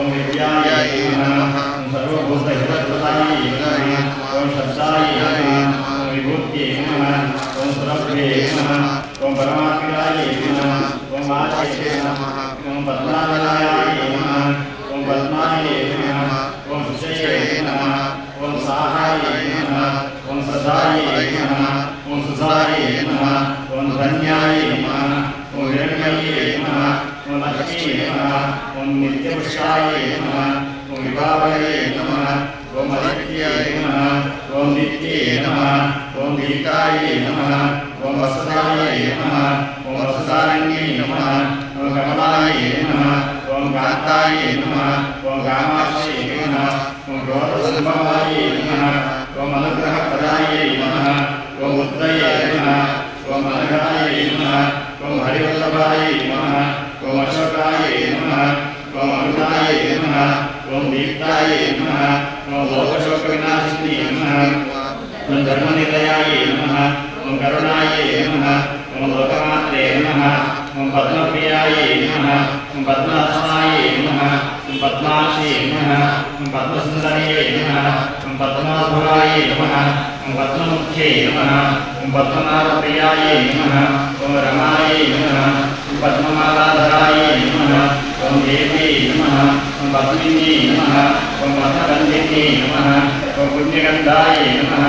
ओम विद्याय नमः ओम सर्वभूतहितकृताय नमः ओम शब्दाय नमः ओम विभूत्यै नमः ओम सुरभ्ये नमः ओम परमात्माय नमः ओम आदित्ये नमः ओम पद्मालयाय नमः ओम पद्माय नमः ओम विजये नमः ओम साहाय नमः ओम सदाय नमः ओम सुधाय नमः ओम धन्याय नमः ओम हिरण्मये नमः ओम लक्ष्मी नमः ओम नित्यपुरुषाय नमः ओम विभावये नमः ओम आदित्याय नमः ओम नित्ये नमः ओम दीप्ताय नमः ओम वसुदाय नमः ओम वसुदारण्ये नमः ओम कमलाय नमः ओम कांताय नमः ओम कामाक्षये नमः ओम क्रोधसंभवाय नमः ओम अनुग्रहप्रदाय नमः ओम उदये नमः ओम अनघाय नमः ओम हरिवल्लभाय नमः ओम अशोकाय नमः ओम अमृताय नमः ओम दीप्ताय नमः ओम लोकशोकविनाशिने नमः ओम धर्मनिलयाय नमः ओम करुणाय नमः ओम लोकमात्रे नमः ओम पद्मप्रियाय नमः ओम पद्महस्ताय नमः ओम पद्माक्षे नमः ओम पद्मसुंदर्ये नमः ओम पद्माधुराय नमः ओम पद्ममुख्ये नमः ओम पद्मनाभप्रियाय नमः ओम रमाय नमः ओम पद्ममालाधराय नमः ओम देवी नमः ओम पद्मिन्ये नमः ओम पद्मगन्धिन्ये नमः ओम पुण्यगन्धाय नमः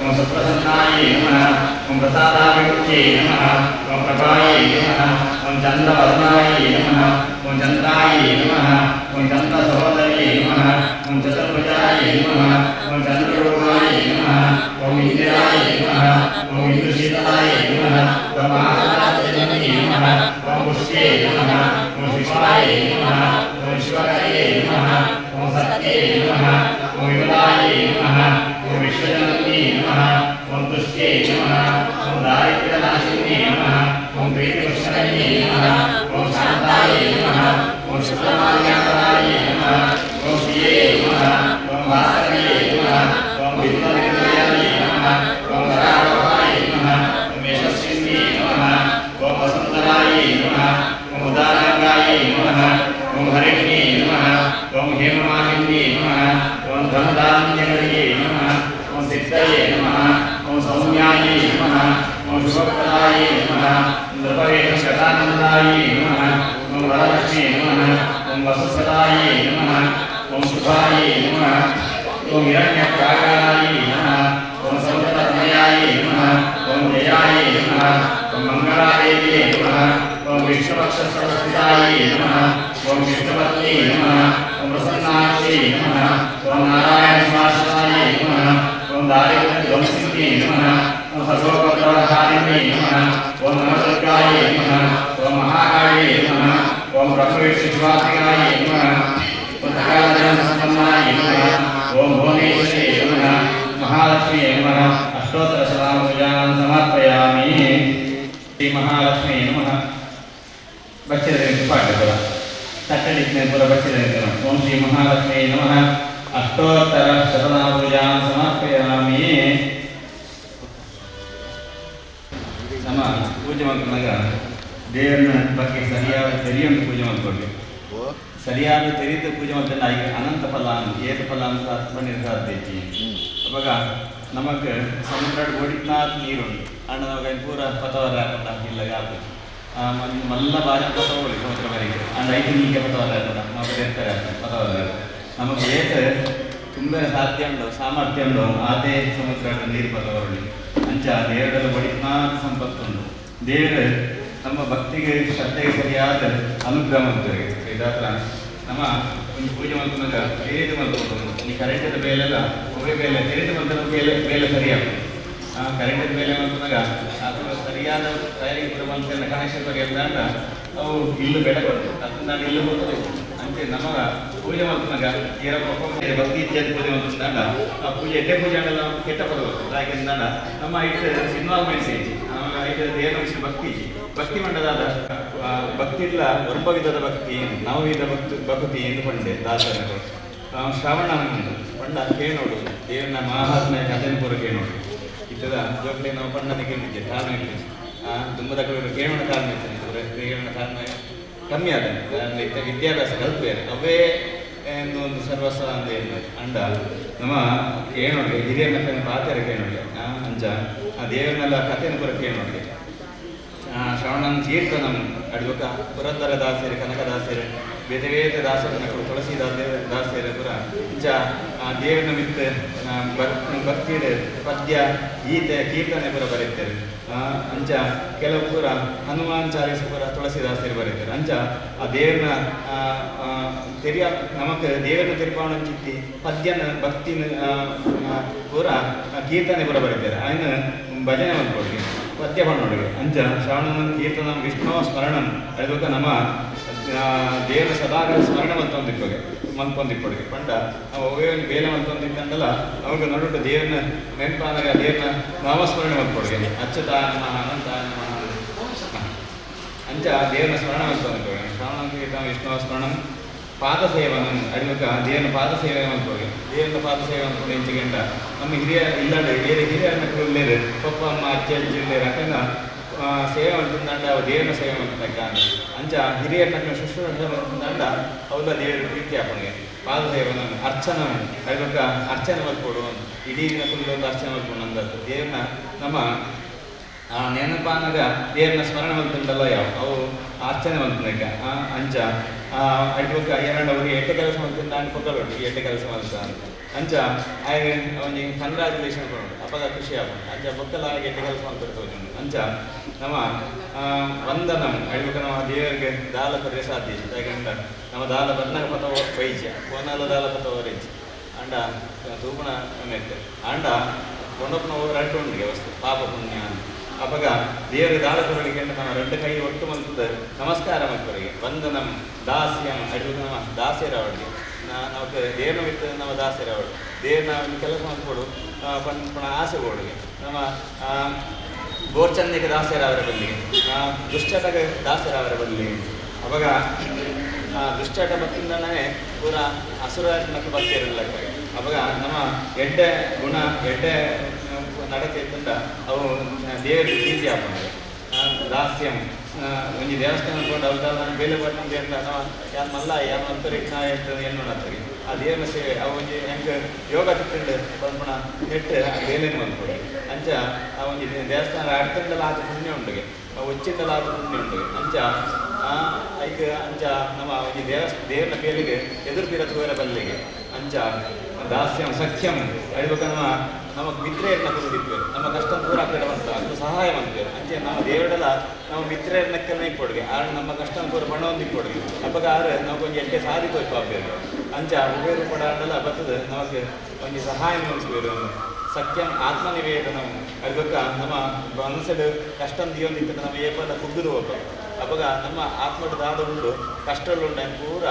ओम सुप्रसन्नाय नमः ओम प्रसादाभिमुख्ये नमः ओम प्रभाय नमः ओम चन्द्रवर्णाय नमः ओम चन्द्राय नमः ओम चन्द्रसहोदर्ये नमः ओम चतुर्भुजाय नमः ओम चन्द्ररूपाय नमः ओम इन्द्राय नमः ओम इन्द्रशीलाय नमः ओम आकाशजनने नमः ओम पुष्ये नमः ओम शिवाय नमः ओम शिवकर्ये नमः ओम सत्ये नमः ओम विमलाय नमः ओम विश्वजनने नमः ओम तुष्टे नमः ओम दारिद्र्यनाशिने नमः ओम प्रीतिपुष्करणे नमः ओम शान्ताय नमः ओम शुक्लमाल्यापराय नमः ओम श्रिये नमः ओम भास्कर्ये नमः ओम विद्मविक्रयाय नमः ओम वरारोहाय नमः ओम यशस्विने नमः ओम वसुन्धराय नमः ओम उदारंगाय नमः ओम हरिण्ये नमः ओम हेममालिन्ये नमः ओम धनधान्यकर्ये नमः ओम सिद्धये नमः ओम सौम्याय नमः ओम शुभप्रदाय नमः नृपवेशशतानन्दाय नमः ओम वरलक्ष्मी नमः ओम वसुसदाय नमः ओम शुभाय नमः ओम हिरण्यप्राकाराय नमः ओम सौन्दर्यमयाय नमः ओम जयाय नमः ओम मंगलादेव्ये नमः ओम विष्णुपक्षसंस्थिताय नमः ओम विष्णुपत्नी नमः ओम प्रसन्नाक्षी नमः ओम नारायणसमाश्रिताय नमः ओम दारिद्र्यध्वंसिन्ये नमः ओम सर्वोपद्रवहारिण्ये नमः ओम नवदुर्गाय नमः ओम महाकाये नमः ओम ब्रह्मविष्णुशिवात्मिकाय नमः ओम सकलजनसम्पन्नाय नमः ओम भुवनेश्वरे नमः महालक्ष्मी नमः अष्टोत्तरशतनामपूजां समर्पयामि। श्री महालक्ष्मी नमः बच्चे पाठ्य तट्टलिखने पूरा बच्चे ओम श्री महालक्ष्मी नमः अष्टोत्तरशतनामपूजां समर्पयामि। ನಮ್ಮ ಪೂಜೆ ಮಾಡ್ಕೊಂಡಾಗ ದೇವರನ್ನ ಬಗ್ಗೆ ಸರಿಯಾದ ತೆರೆಯನ್ನು ಪೂಜೆ ಮಾಡ್ಕೊಳ್ಬೇಕು. ಸರಿಯಾದ ತೆರೆದು ಪೂಜೆ ಮಾಡ್ತಾರೆ ಈಗ ಅನಂತ ಫಲ ಏಕ ಫಲ ಅಂತ ಬಂದಿರ್ತಾರ್ದೈತಿ. ಅವಾಗ ನಮಗೆ ಸಮುದ್ರ ಓಡಿನಾಥ್ ನೀರುಂಟು ಅಣ್ಣ ಪೂರ ಪತವರ ಇಲ್ಲಾಗ ಮಲ್ಲ ಬಾರಿ ಪತವಳಿ ಸಮುದ್ರ ಬರಿಗೆ ಅಂಡ್ ಐದು ನೀರಿಗೆ ಪತವರ ನಾವು ಇರ್ತಾರೆ ಪತವರ ನಮಗೆ ಏಕ ತುಂಬ ಸಾಧ್ಯ ಉಂಟು ಸಾಮರ್ಥ್ಯ ಉಂಟು ಅದೇ ಸಮುದ್ರ ನೀರು ಪತವರಳಿ ಅಂಚ ದೇವರೆಲ್ಲ ಒಡಿನಾಥ್ ಸಂಪತ್ತುಂಟು. ದೇವರು ನಮ್ಮ ಭಕ್ತಿಗೆ ಶ್ರದ್ಧೆಗೆ ಸರಿಯಾದ ಅನುಗ್ರಹ ಮಾಡ್ತಾರೆ. ಇದಾತ್ರ ನಮ್ಮ ಒಂದು ಪೂಜೆ ಮಾಡ್ಕೊಂಡಾಗ ತೆರೆದು ಮಾಡ್ಕೊಂಡು ಈ ಕರೆಂಟದ ಬೇಲೆಲ್ಲ ಹೊಗೆ ಬೇಲೆ ತೆರೆದು ಮಾಡ್ತಾರೆ ಬೇಲೆ ಸರಿಯಾಗ್ತದೆ. ಕರೆಂಟದ ಬೇಲೆ ಮಾಡ್ಕೊಂಡಾಗ ಅದು ಸರಿಯಾದ ತಯಾರಿಗೆ ಕೂಡ ಮಾಡ್ತಾರೆ ಕನೆಕ್ಷನ್ ಬರೆಯಲ್ಲ ಅವು ಇಲ್ಲು ಬೆಳೆ ಬರ್ತದೆ ಅದನ್ನ ನಾನು ಇಲ್ಲು ಬರ್ತದೆ ಅಂತೆ ನಮಗ ಪೂಜೆ ಮಾಡ್ಕೊಂಡಾಗ ಏರ ಭಕ್ತಿ ಇತ್ಯಾದಿ ಪೂಜೆ ಮಾಡ್ಕೊಂಡಾಗ ಆ ಪೂಜೆ ಎಡ್ಡೆ ಪೂಜೆ ಎಲ್ಲ ಕೆಟ್ಟ ಬರಬೇಕು. ಯಾಕೆಂದ್ರೆ ನಮ್ಮ ಐದು ಇನ್ವಾಲ್ವ್ಮೆಂಟ್ಸ್ ಐತಿ ಆಮೇಲೆ ಐದು ದೇವರ ವಿಷಯ ಭಕ್ತಿ ಮಂಡದಾದ ಭಕ್ತಿ ಇಲ್ಲ ಒಬ್ಬ ವಿಧದ ಭಕ್ತಿ ನವವಿಧ ಭಕ್ತಿ ಎಂದು ಪಂಡೆ ದಾಸರು ಶ್ರಾವಣ ಪಂಡ ಕೇಳೋಡು ದೇವನ ಮಹಾತ್ಮೆ ಕಥೆನ ಪೂರ ಕೇಳೋಡು ಇದ್ದದ ಜೋಕ್ಲೆ ನಾವು ಪಂಡನ ಕೇಳಿದ್ದೆ ಕಾರಣ ಇಲ್ಲ ತುಂಬ ತಗೊಳ್ಳೋರು ಕೇಳೋಣ ಕಾರಣ ಇರ್ತದೆ ಕೇಳೋಣ ಕಾರಣ ಕಮ್ಮಿ ಆದ ವಿದ್ಯಾಭ್ಯಾಸ ಕಲ್ಪೇರೆ ಅವೇ ಒಂದು ಸರ್ವಸ್ವ ಅಂತ ಏನು ಅಂಡ ನಮ್ಮ ಕೇಳೋಡ್ಗೆ ಹಿರಿಯರ ಪಾತ್ರ ಕೇಳೋಡ್ಗೆ ಅಂಚ ಆ ದೇವರನ್ನೆಲ್ಲ ಕಥೆಯನ್ನು ಕೂಡ ಕೇಳೋಡ್ಗೆ ಶ್ರವಣಂ ಕೀರ್ತನಂ ಅಡ್ವಕ ಪುರಂದರ ದಾಸರು ಕನಕದಾಸರು ಬೇರೆ ಬೇರೆ ದಾಸರ ನಕಲು ತುಳಸಿ ದಾಸರು ಪುರ ಇಂಚ ಆ ದೇವರನ್ನ ಮಿತ್ತು ಭಕ್ತಿ ಪದ್ಯ ಗೀತೆ ಕೀರ್ತನೆ ಪುರ ಬರೀತಾರೆ ಅಂಚ ಕೆಲವು ಪೂರ ಹನುಮಾನ್ ಚಾಲೀಸ ಪೂರ ತುಳಸಿದಾಸರು ಬರೀತಾರೆ ಅಂಚ ಆ ದೇವ್ರನ್ನ ನಮಕ್ ದೇವರನ್ನ ತಿರುಪಾವಣ ಚಿತ್ತಿ ಪದ್ಯನ ಭಕ್ತಿನ ಪೂರ ಕೀರ್ತನೆ ಪೂರ ಬರೀತಾರೆ ఆయన ಭಜನೆ ಮಾಡ್ಕೊಡಿ ಪದ್ಯ ಮಾಡೋಡಿಗೆ ಅಂಚ ಶ್ರವಣಂ ಕೀರ್ತನಂ ವಿಷ್ಣು ಸ್ಮರಣಂ ಅದಕ್ಕೆ ನಮ್ಮ ದೇವರ ಸದಾಕಾಲ ಸ್ಮರಣ ಮಂತ್ಕೊಂದಿಪ್ಪೊಡಿಗೆ ಪಂಡ ನಾವು ಒವ್ವೇನು ಬೇಲೆ ಮಂತ್ಕೊಂದಿತ್ತಂದಲ್ಲ ಅವಾಗ ನೋಡ್ಬಿಟ್ಟು ದೇವ್ರನ್ನ ನೆನಪಾದಾಗ ದೇವ್ರನ್ನ ನಾಮಸ್ಮರಣೆ ಮಂತ್ಕೊಡಿಗೆ ಅಚ್ಚತಾಯ ನಮಃ ಅನಂತಾಯ ನಮಃ ಅಂಚ ದೇವರನ್ನ ಸ್ಮರಣ ಮಂತ್ಕೊಂದಿಪ್ಪೊಡಿಗೆ ಶ್ರವಣಂ ಕೀರ್ತನಂ ವಿಷ್ಣು ಸ್ಮರಣಂ ಪಾದಸೇವನಂ ಅಡಿಮುಖ ದೇವನ ಪಾದಸೇವೆ ಮಾಡ್ಕೊಳ್ಳಿ ದೇವನ ಪಾದಸೇವೆ ಮಾಡ್ಕೊಂಡು ಎಂಚಿಗಂಟ ನಮ್ಮ ಹಿರಿಯ ಇಲ್ಲಾಂದ್ರೆ ಬೇರೆ ಹಿರಿಯರ ಮಕ್ಕಳು ಇಲ್ಲೇರು ಪಪ್ಪ ಅಮ್ಮ ಅಜ್ಜ ಅಜ್ಜಿ ಇಲ್ಲೇರು ಯಾಕಂದ್ರೆ ಸೇವೆ ಮಾಡ್ತಂಡ ಅವು ದೇವನ ಸೇವೆ ಮಾಡ್ತಕ್ಕ ಅಂಚ ಹಿರಿಯರ ಮಕ್ಕಳು ಶುಶ್ರೂಷೆ ಮಾಡ್ತಂಡ ಅವಲ್ಲ ದೇವರ ಪ್ರೀತಿ ಹಾಕೊಂಡೆ ಪಾದಸೇವನ ಅರ್ಚನ ಅಡಿಮುಖ ಅರ್ಚನೆ ಮಾಡ್ಕೊಡು ಇಡೀ ದಿನ ಫುಲ್ ಒಂದು ಅರ್ಚನೆ ಮಾಡ್ಕೊಂಡು ಅಂದದ್ದು ದೇವ್ರನ್ನ ನಮ್ಮ ನೆನಪಾನಾಗ ದೇವ್ರನ್ನ ಸ್ಮರಣೆ ಮಾಡ್ತಂಡಲ್ಲ ಯಾವ ಅವು ಅರ್ಚನೆ ಮಾಡ್ತಂದಾಗ ಅಂಚ ಅಡ್ವಕ್ಕ ಎರಡವರಿಗೆ ಎಟ್ಟೆ ಕೆಲಸ ಮಾಡ್ತೀನಿ ನಾನು ಕೊಟ್ಟಬೇಕು ಎಟ್ಟೆ ಕೆಲಸ ಮಾಡ್ತಾ ಅಂಚ ಹಾಗೆ ಅವನಿಗೆ ಕಂಗ್ರಾಚುಲೇಷನ್ ಕೊಡೋದು ಅಪ್ಪಾಗ ಖುಷಿ ಆಗೋದು ಅಂಚ ಬೊಕ್ಕಲ್ಲ ಹಾಗೆ ಎಟ್ಟೆ ಕೆಲಸ ಮಾಡ್ತಿರ್ತವೆ ಅಂಚ ನಮ್ಮ ವಂದನಂ ಅಡ್ವಕ್ಕ ನಮ್ಮ ದೇವರಿಗೆ ದಾಲ ಪರ್ಯ ಸಾಧ್ಯ ಯಾಕಂದ್ರೆ ನಮ್ಮ ದಾಲ ಬರ್ನಾಗ ಪತ ಪೈಜ ಕೋನಾಲ ದಾಲ ಪತ ವರೇಜ್ ಅಂಡ ತೂಪಣ ನೆಟ್ಟೆ ಅಂಡ ಕೊಂಡಪ್ಪನ ರಡ್ಡು ಉಂಡಿಗೆ ವಸ್ತು ಪಾಪ ಪುಣ್ಯ ಅವಾಗ ದೇವರ ದಾಳಕರಿಗೆ ನಮ್ಮ ಎರಡು ಕೈ ಒಟ್ಟು ಮಲ್ತದ ನಮಸ್ಕಾರ ಮಕ್ಕಳಿಗೆ ವಂದನಂ ದಾಸ್ಯಂ ಅಡ್ವಕ ನಮ್ಮ ದಾಸ್ಯರವಳಿಗೆ ನಾವು ದೇವ್ರನ್ನ ಬಿತ್ತು ನಮ್ಮ ದಾಸ್ಯರವಳು ದೇವ್ರನ್ನ ಒಂದು ಕೆಲಸ ಮಾಡ್ಕೊಡು ಪುನಃ ಆಸೆ ಕೊಡುಗೆ ನಮ್ಮ ಗೋರ್ಚಂದಿಗೆ ದಾಸ್ಯರವರ ಬಲ್ಲಿಗೆ ದುಶ್ಚಟಗೆ ದಾಸ್ಯರವರ ಬಲ್ಲಿಗೆ ಅವಾಗ ದುಶ್ಚಟ ಬತ್ತಿಂದನೇ ಪೂರ ಹಸುರಕ್ಕೆ ಬರ್ತಿರಲಿಲ್ಲ ಅವಾಗ ನಮ್ಮ ಎಡ್ಡೆ ಗುಣ ಎಡ್ಡೆ ನಡತೆ ಇತ್ತಂಡ ಅವು ದೇವರ ಪ್ರೀತಿ ಹಾಕೊಂಡ್ರೆ ದಾಸ್ಯಂ ಒಂಜಿ ದೇವಸ್ಥಾನ ಕೊಂಡು ಅವ್ರಲ್ಲ ಬೇಲೆ ಬರ್ತಂದು ಅಂತ ನಾವು ಯಾರು ಮಲ್ಲ ಯಾರು ಅಂತರಿಗೆ ನಾ ಹೇಳ್ತದೆ ಏನು ನೋಡತ್ತಾರೆ ಆ ದೇವರ ಸೇವೆ ಅವು ಒಂಜಿ ಹೆಂಗೆ ಯೋಗ ತಿಕ್ಕೊಂಡು ಬಂದ್ಬಿಡ ನೆಟ್ಟು ಬೇಲೆನ ಬಂದ್ಕೊಡಿ ಅಂಚ ಆ ಒಂಜಿ ದೇವಸ್ಥಾನ ಅಡ್ತಂಡಲ್ಲ ಆದ ಪುಣ್ಯ ಉಂಡಿಗೆ ಉಚ್ಚಿಂದಲ್ಲ ಆದ ಪುಣ್ಯ ಉಂಡಿಗೆ ಅಂಚ ಐಕೆ ಅಂಚ ನಮ್ಮ ಒಂಜಿ ದೇವರ ಬೇಲಿಗೆ ಎದುರು ತೀರ ಬಲ್ಲಿಗೆ ಅಂಚ ದಾಸ್ಯಂ ಸಖ್ಯಂ ಅಳ್ಬೇಕು ನಮಗೆ ಮಿತ್ರೆಯರನ್ನ ಕೊಡಿದ್ದೇವೆ ನಮ್ಮ ಕಷ್ಟ ದೂರ ಕಡೆ ಬಂತ ಅದು ಸಹಾಯ ಮಾಡ್ತೇವೆ ಅಂಚೆ ನಮ್ಮ ದೇವರೆಲ್ಲ ನಾವು ಮಿತ್ರೆಯರನ್ನಕ್ಕೆ ಕೊಡುಗೆ ಆಗ ನಮ್ಮ ಕಷ್ಟ ಪೂರ ಬಣ್ಣವನ್ನು ಕೊಡುಗೆ ಅವಾಗ ಆದ್ರೆ ನಾವು ಕೊಂಚ ಎಟ್ಟೆ ಸಾಧಿಕೋಯ್ತು ಅಭ್ಯರ್ಥಿ ಅಂಚ ಉಪಯೋಗ ಕೂಡ ಆಡಲ್ಲ ಬರ್ತದೆ ನಮಗೆ ಒಂದು ಸಹಾಯ ಮಾಡ್ತೀವಿ ಸತ್ಯಂ ಆತ್ಮನಿವೇದನ ಅದಕ್ಕ ನಮ್ಮ ಮನಸ್ಸಲ್ಲಿ ಕಷ್ಟ ದಿಯೊಂದಿತ್ತು ನಮ್ಮ ಏಪಲ್ಲ ಕುಗ್ಗಿದು ಹೋಗ್ಬೇಕು ಅವಾಗ ನಮ್ಮ ಆತ್ಮದ ದಾದ ಉಂಡು ಕಷ್ಟಗಳುಂಡು ಪೂರ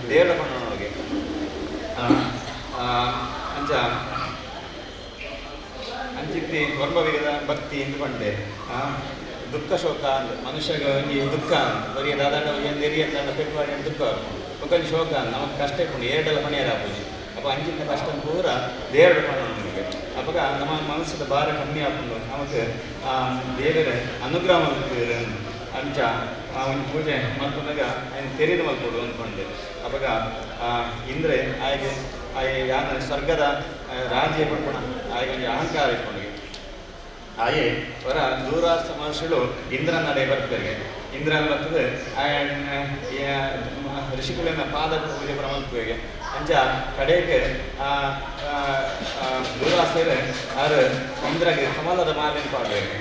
ದೇವರ ಕೊಂಡೊಳಗೆ ಅಂಚ ಅಂಚಿತ್ತಿ ಗೊಂಬವಿಗದ ಭಕ್ತಿ ಇಂದುಕೊಂಡೆ ದುಃಖ ಶೋಕ ಅಂದ ಮನುಷ್ಯಗ ಈ ದುಃಖ ಬರೀ ದಾದಾಂಡ ಒಂದು ಎರಿ ಅಂತ ಪೆಟ್ಟುವಾಡಿ ದುಃಖ ಒಕ್ಕಲ್ಲಿ ಶೋಕ ನಮಗೆ ಕಷ್ಟ ಇಟ್ಕೊಂಡು ಎರಡೆಲ್ಲ ಪಣಿಯರಾಗ್ಬೋದು ಅಪ್ಪ ಅಂಚಿನ ಕಷ್ಟ ಪೂರ ದೇವರು ಪಣ ನಮಗೆ ಅವಾಗ ನಮ್ಮ ಮನಸ್ಸಿನ ಭಾರ ಕಮ್ಮಿ ಹಾಕೊಂಡು ನಮಗೆ ದೇವರ ಅನುಗ್ರಹ ಅಂಚ ಒಂದು ಪೂಜೆ ಮಾಡ್ಕೊಂಡಾಗ ತೆರೆದು ಮಲ್ಕೊಡು ಅಂದ್ಕೊಂಡೆ ಅವಾಗ ಇಂದ್ರೆ ಹಾಗೆ ಯಾನ ಸ್ವರ್ಗದ ರಾಜ್ಯ ಪಡ್ಕೊಣ ಹಾಗೆ ಒಂದು ಅಹಂಕಾರ ಇಟ್ಕೊಂಡ್ಗೆ ಹಾಗೆ ಹೊರ ದೂರಾಸ ಮಹರ್ಷಿಗಳು ಇಂದ್ರ ನಡೆ ಬರ್ತಾರೆ ಇಂದ್ರ ಬರ್ತದೆ ಋಷಿಗಳಿಂದ ಪಾದ ಪೂಜೆ ಪ್ರಮಲ್ಪುವಿಗೆ ಅಂಚ ಕಡೆಗೆ ದೂರಾಸರು ಯಾರು ಇಂದ್ರಗೆ ಕಮಲದ ಮಾಲಿನ ಪಾಡಬೇಕು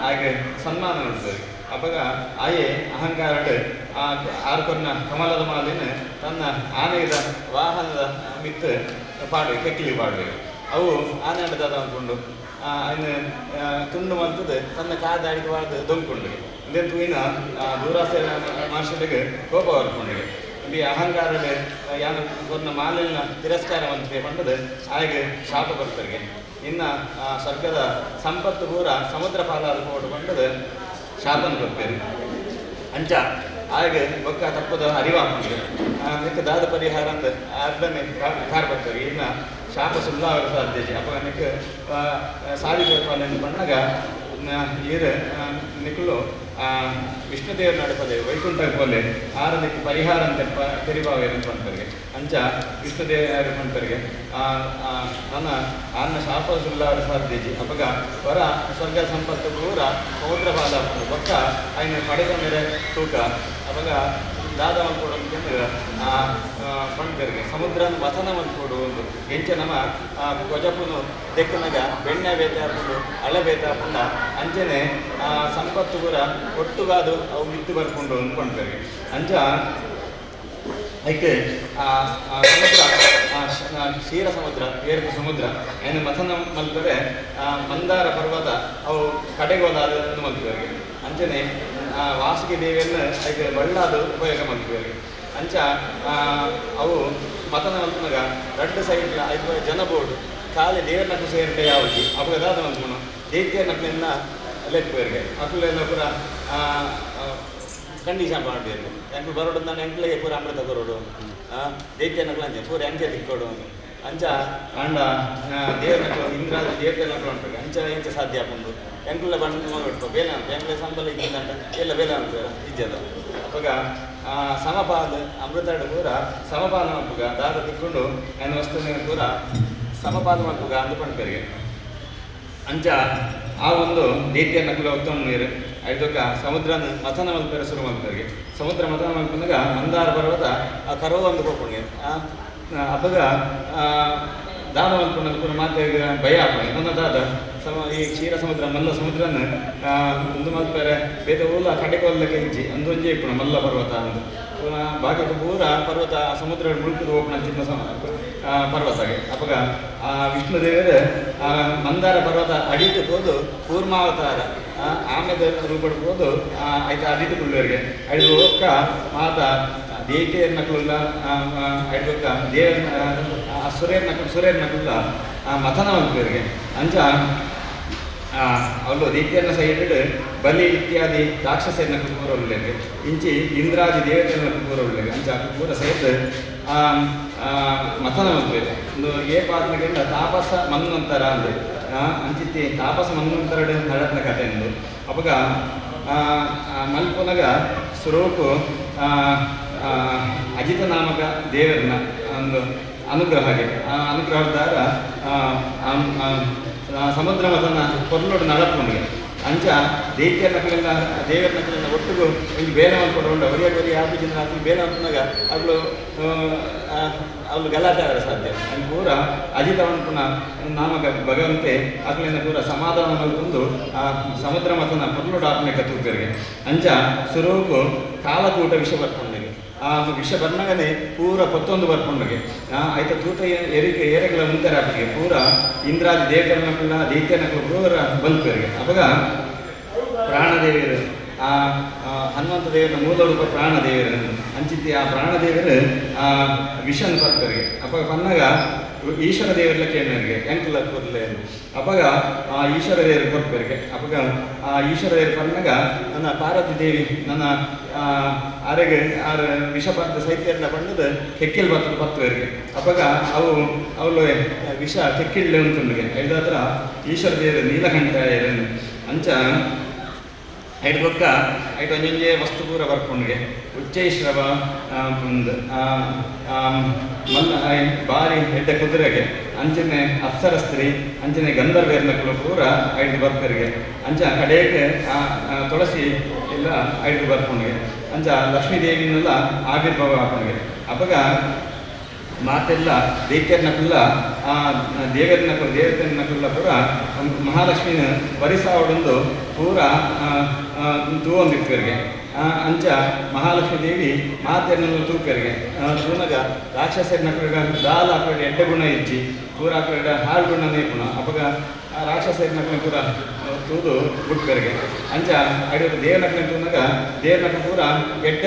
ಹಾಗೆ ಸನ್ಮಾನ ಮಾಡ್ತಾರೆ ಅವಾಗ ಆಯೆ ಅಹಂಕಾರ ಆರ್ಕೊನ್ನ ಕಮಲದ ಮಾಲಿನ ತನ್ನ ಆನೆಯ ವಾಹನದ ಮಿತ್ತು ಪಾಡ್ಬೇಕು ಕೆಕ್ಕಿಲಿ ಪಾಡ್ಬೇಕು ಅವು ಆನೆ ಅಡ್ಡದ ಅಂದ್ಕೊಂಡು ಅವನು ತುಂಡು ಮಾಡ್ತದೆ ತನ್ನ ಕಾದಾಡಿಗೆ ಬಾರ್ದು ದೊಂದ್ಕೊಂಡ್ರಿ ಇದೇ ತೂಯಿನ ದೂರಾಸೆ ಮನುಷ್ಯರಿಗೆ ಕೋಪ ಬರ್ಕೊಂಡ್ರಿ ಈ ಅಹಂಕಾರದ ಯಾರು ಕೊನ್ನ ಮಾಲಿನ ತಿರಸ್ಕಾರ ಅಂತ ಪಂಡದು ಹಾಗೆ ಶಾಪ ಬರ್ತಾರೆ ಇನ್ನು ಸ್ವರ್ಗದ ಸಂಪತ್ತು ಪೂರ ಸಮುದ್ರ ಪಾಲಾದ ಕೋಟು ಪಂಡದು ಶಾಪನ ಬರ್ತಾರೆ ಅಂಚ ಹಾಗೆ ಬೊಕ್ಕ ತಪ್ಪದ ಅರಿವಾಗ್ತದೆ ನಿಕ್ಕೆ ದಾದ ಪರಿಹಾರ ಅಂತ ಅರ್ಧನೇ ಕಾರ್ ಬರ್ತಾರೆ ಇನ್ನು ಶಾಪ ಸುಳ್ಳಾಗ ಸಾಧ್ಯತೆ ಅಪ್ಪ ನಿಕ್ಕೆ ಸಾರಿ ಪಾಲನೆ ಬಂದಾಗ ಈರು ನಿಕ್ಕಲು ವಿಷ್ಣುದೇವರು ನಡಪದೆ ವೈಕುಂಠ ಪೋಲೆ ಆರದಕ್ಕೆ ಪರಿಹಾರ ಅಂತ ತೆರಿಬಾವ ಅನ್ಕೊಂಡ್ರಿಗೆ ಅಂಚ ವಿಷ್ಣುದೇವರು ಕೊಂಡ್ರಿಗೆ ನನ್ನ ಆನ್ನ ಶಾಪ ಸುಳ್ಳಾರ ಸಾಧ್ಯಜಿ ಅಪಗ ಹೊರ ಸ್ವರ್ಗ ಸಂಪತ್ತು ಪೂರ ಸಮುದ್ರ ಪಾದ ಪಕ್ಕ ఆయన ಪಡೆದ ಮೇಲೆ ತೂಕ ಅವಾಗ ದಾದ ಮಲ್ಕೊಡು ಅಂತಂದ್ರೆ ಪಂಡ್ಕರಿಗೆ ಸಮುದ್ರ ವಸನ ಮಲ್ಕೊಡು ಒಂದು ಎಂಚ ನಮ್ಮ ಕೊಜಪುನು ತೆಕ್ಕನಾಗ ಬೆಣ್ಣೆ ಬೇತೆ ಹಾಕೊಂಡು ಹಳೆ ಬೇತೆ ಹಾಕೊಂಡ ಅಂಚನೆ ಸಂಪತ್ತು ಕೂಡ ಒಟ್ಟುಗಾದು ಅವು ಮಿತ್ತು ಬರ್ಕೊಂಡು ಅಂದ್ಕೊಂಡ್ಕರಿಗೆ ಅಂಚ ಅದಕ್ಕೆ ಸಮುದ್ರ ಕ್ಷೀರ ಸಮುದ್ರ ಏರ್ಕು ಸಮುದ್ರ ಏನು ಮಥನ ಮಲ್ಪದೆ ಮಂದಾರ ಪರ್ವತ ಅವು ಕಡೆಗೆ ಹೋದಾದ ಮಲ್ಪವರಿಗೆ ಅಂಚನೆ ವಾಸುಕಿ ದೇವಿಯನ್ನು ಅದಕ್ಕೆ ಬಳ್ಳಾದು ಉಪಯೋಗ ಮಲ್ಪವರಿಗೆ ಅಂಚ ಅವು ಮಥನ ಮಲ್ಪನಾಗ ಎರಡು ಸೈಡ್ ಐದು ಜನ ಬೋರ್ಡು ಖಾಲಿ ದೇವರನ್ನ ಸೇರಿಕೆ ಯಾವುದು ಅವಾಗ ಅದಾದ ಮಲ್ಪನು ದೈತ್ಯ ನಕ್ಕಲಿನ ಲೆಕ್ಕವರಿಗೆ ಮಕ್ಕಳೆಲ್ಲ ಪೂರ ಕಂಡೀಷನ್ ಮಾಡಬೇಕು ಎಂಕ್ಲು ಬರೋಡು ನಾನು ಎಂಕ್ಲಿಗೆ ಪೂರ ಅಮೃತ ಕೊರೋಡು ದೈತ್ಯ ನಕ್ಲು ಅಂಚೆ ಪೂರ ಎಂಕೆ ತಿಕ್ಕೋಡು ಅಂಚ ಅಂಡ ದೇವ್ರ ನಕ್ಲು ಇಂದ್ರಾದ ದೇವತೆ ನಕ್ಲು ಉಂಟು ಅಂಚ ಎಂಚ ಸಾಧ್ಯ ಆಪುಂಡು ಎಂಕ್ಲ ಬಂದು ನೋಡ್ಬಿಟ್ಟು ಬೇಲೆ ಉಂಟು ಎಂಕ್ಲೆ ಸಂಬಳ ಇದ್ದಂಟ ಎಲ್ಲ ಬೇಲೆ ಉಂಟು ಇಜ್ಜದ ಅವಾಗ ಸಮಪಾದ ಅಮೃತ ಪೂರ ಸಮಪಾದ ಮಲ್ಪುಗ ದಾದ ತಿಕ್ಕೊಂಡು ನನ್ನ ವಸ್ತುವಿನ ಪೂರ ಸಮಪಾದ ಮಲ್ಪುಗ ಅಂದುಕೊಂಡ್ಕರಿಗೆ ಅಂಚ ಆ ಒಂದು ದೈತ್ಯ ನಕಲು ಉತ್ತಮ ನೀರು ಐದಕ್ಕ ಸಮುದ್ರನ ಮಥನ ಮಲ್ಪೇರ ಶುರು ಮಲ್ಪರಿಗೆ ಸಮುದ್ರ ಮಥನ ಮಲ್ಪನಾಗ ಮಂದಾರ ಪರ್ವತ ಆ ಕರೋ ಒಂದು ಹೋಗ್ಕೊಂಡೆ ಅವಾಗ ದಾನ ಮಲ್ಪನ ಪೂರ ಮಾತೆ ಭಯ ಹಾಕೊಂಡೆ ನನ್ನ ದಾದ ಈ ಕ್ಷೀರ ಸಮುದ್ರ ಮಲ್ಲ ಸಮುದ್ರನ ಒಂದು ಮಲ್ಪೇರೆ ಬೇತ ಊಲ ಕಡೆಗೊಲ್ಲಕ್ಕೆ ಇಜ್ಜಿ ಅಂದೊಂಜೆ ಇಪ್ಪಣ ಮಲ್ಲ ಪರ್ವತ ಅಂದು ಭಾಗಕ್ಕೆ ಪೂರ ಪರ್ವತ ಸಮುದ್ರ ಮುಳುಕಿದು ಹೋಗ್ಣ ಚಿನ್ನ ಪರ್ವತಗೆ ಅವಾಗ ವಿಷ್ಣುದೇವರು ಮಂದಾರ ಪರ್ವತ ಅಡಿಟ್ಟು ಹೋದು ಕೂರ್ಮಾವತಾರ ಆಮೇಲೆ ರೂಪಡ್ಬೋದು ಆಯ್ತು ಅಡಿಟ್ಟು ಕುಳ್ಳವರಿಗೆ ಅಡಿದು ಹೋಕ್ಕ ಮಾತ ದೇವಿಯರ್ ನಕಲುಲ್ಲ ಅಡ್ಬೇಕ ದೇವ ಸುರೇರ್ ನಕುಲ್ಲ ಮಥನ ಮಲ್ಪವರಿಗೆ ಅಂಚ ಅವಳು ದೈತ್ಯನ ಸೈಡ್ ಬಲಿ ಇತ್ಯಾದಿ ರಾಕ್ಷಸನ ಕೂರೊಳ್ಳೆಗೆ ಇಂಚಿ ಇಂದ್ರಾದಿ ದೇವತೆಯನ್ನು ಕೂರೊಳ್ಳೆಗೆ ಅಂಚ ಪೂರ ಸಹಿತ ಮಥನ ಮಲ್ಪೇರು ಒಂದು ಏ ಪಾತ್ರಗಳಿಂದ ತಾಪಸ ಮನ್ವಂತರ ಅಂದು ಅಂಚಿತ್ತಿ ತಾಪಸ ಮನ್ವಂತರ ನಡತ್ನ ಕಥೆ ಎಂದು ಅವಾಗ ಮಲ್ಪನಾಗ ಸ್ವರೂಪು ಅಜಿತ ನಾಮಕ ದೇವರನ್ನ ಒಂದು ಅನುಗ್ರಹ ಆಗಿದೆ ಆ ಅನುಗ್ರಹದಾರ ಸಮುದ್ರ ಮಥನ ಕೊರ್ಲೋಡು ನಡತ್ಕೊಂಡ್ಗೆ ಅಂಚ ದೈತ್ಯ ನಕಲಿಂದ ದೇವರ ನಕಲಿಂದ ಒಟ್ಟಿಗೂ ಇಲ್ಲಿ ಬೇಲೆ ಮಾಡ್ಕೊಂಡು ಅವರಿಗೆ ಯಾರು ಜನ ಹಾಕಿ ಬೇಲೆ ಮಾಡ್ಕೊಂಡಾಗ ಅವಳು ಗಲಾಟೆ ಆಗರ ಸಾಧ್ಯ ಅಲ್ಲಿ ಪೂರ ಅಜಿತವನ್ಪುನ ನಾಮಕ ಭಗವಂತೆ ಅಕಲಿಂದ ಪೂರ ಸಮಾಧಾನ ಮಲ್ಕೊಂಡು ಆ ಸಮುದ್ರ ಮಥನ ಕೊರ್ಲೋಡು ಆತ್ಮಕ ತೂಕರಿಗೆ ಅಂಚ ಸ್ವರೂಪು ಕಾಲಕೂಟ ವಿಷ ಬರ್ಕೊಂಡಿಗೆ ಆ ವಿಷ ಬರ್ನಾಗನೆ ಪೂರ ಪತ್ತೊಂದು ಬರ್ಕೊಂಡಗೆ ಆಯ್ತ ತೂಟ ಏರೆಗಳ ಮುಂತಾರೆ ಆಪಿಗೆ ಪೂರ ಇಂದ್ರಾದಿ ದೇವತೆಗಳ ದೈತ್ಯನಗಳು ಪೂರ ಬಲ್ಪರಿಗೆ ಅವಾಗ ಪ್ರಾಣದೇವಿಯರು ಹನುಮಂತ ದೇವರ ಮೂಲ ರೂಪ ಪ್ರಾಣದೇವರು ಅಂಚಿತ್ತಿ ಆ ಪ್ರಾಣದೇವರು ವಿಷನ್ ಬರ್ತಾರೆ ಅವಾಗ ಬಂದಾಗ ಈಶ್ವರ ದೇವರೆಲ್ಲ ಕೇಳಿನರಿಗೆ ಎಂಕಲ ಕೂದಲೇ ಅವಾಗ ಆ ಈಶ್ವರ ದೇವರು ಕೊಡ್ಪರಿಗೆ ಅವಾಗ ಆ ಈಶ್ವರ ದೇವರು ಬಂದಾಗ ನನ್ನ ಪಾರ್ವತಿ ದೇವಿ ನನ್ನ ಆರೆಗೆ ವಿಷಪರ್ಧ ಸೈತ್ಯರನ್ನ ಬಂದದ್ದು ಕೆಕ್ಕಿಲ್ ಬರ್ತದೆ ಪತ್ತವರಿಗೆ ಅವಾಗ ಅವಳು ವಿಷ ಕೆಕ್ಕಿಳ್ಳೆ ಉಂಟುಂಡಿಗೆ ಐದಾತ್ರ ಈಶ್ವರ ದೇವರು ನೀಲಕಂಠ ಅಂಚ ಐದು ಬೊಕ್ಕ ಐದು ಒಂಜೊಂಜೆ ವಸ್ತು ಪೂರ ಬರ್ಕೊಂಡ್ಗೆ ಉಚ್ಚೈಶ್ರವ ಒಂದು ಮಲ್ಲ ಬಾರಿ ಹೆಡ್ಡ ಕುದುರೆಗೆ ಅಂಚನೆ ಅಪ್ಸರಸ್ತ್ರೀ ಅಂಚನೆ ಗಂಧರ್ವೇರ್ನಗಳು ಪೂರ ಐದು ಬರ್ಕರಿಗೆ ಅಂಚ ಕಡೆಗೆ ತುಳಸಿ ಎಲ್ಲ ಐದು ಬರ್ಕೊಂಡ್ಗೆ ಅಂಚ ಲಕ್ಷ್ಮೀದೇವಿನೆಲ್ಲ ಆವಿರ್ಭಾವ ಹಾಕೊಂಡ್ಗೆ ಅವಾಗ ಮಾತೆಲ್ಲ ದೈತ್ಯರ್ನಕುಲ್ಲ ದೇವತೆರ್ನಕುಲ್ಲ ಪೂರ ಮಹಾಲಕ್ಷ್ಮಿನ ವರಿಸಾವಡೊಂದು ಪೂರ ತೂವೊಂದಿಪ್ಪರಿಗೆ ಅಂಚ ಮಹಾಲಕ್ಷ್ಮೀ ದೇವಿ ಮಾತೆರ್ನಲ್ಲ ತೂಪರಿಗೆ ತೂನಗ ರಾಕ್ಷಸರ್ನಕುಗ ದಾಲ್ ಹಾಕಡೆ ಎಡ್ಡ ಗುಣ ಇಚ್ಚಿ ಪೂರ ಹಾಕಡೆ ಹಾಳು ಗುಣ ನೇಪುಣ ಅವಾಗ ರಾಕ್ಷಸರ್ನಕನ ಪೂರ ತೂದು ಬಿಟ್ಪರಿಗೆ ಅಂಚ ಅಡಿಯೋದು ದೇವನಕನ ತೂನಾಗ ದೇವನಕ ಪೂರ ಎಡ್ಡ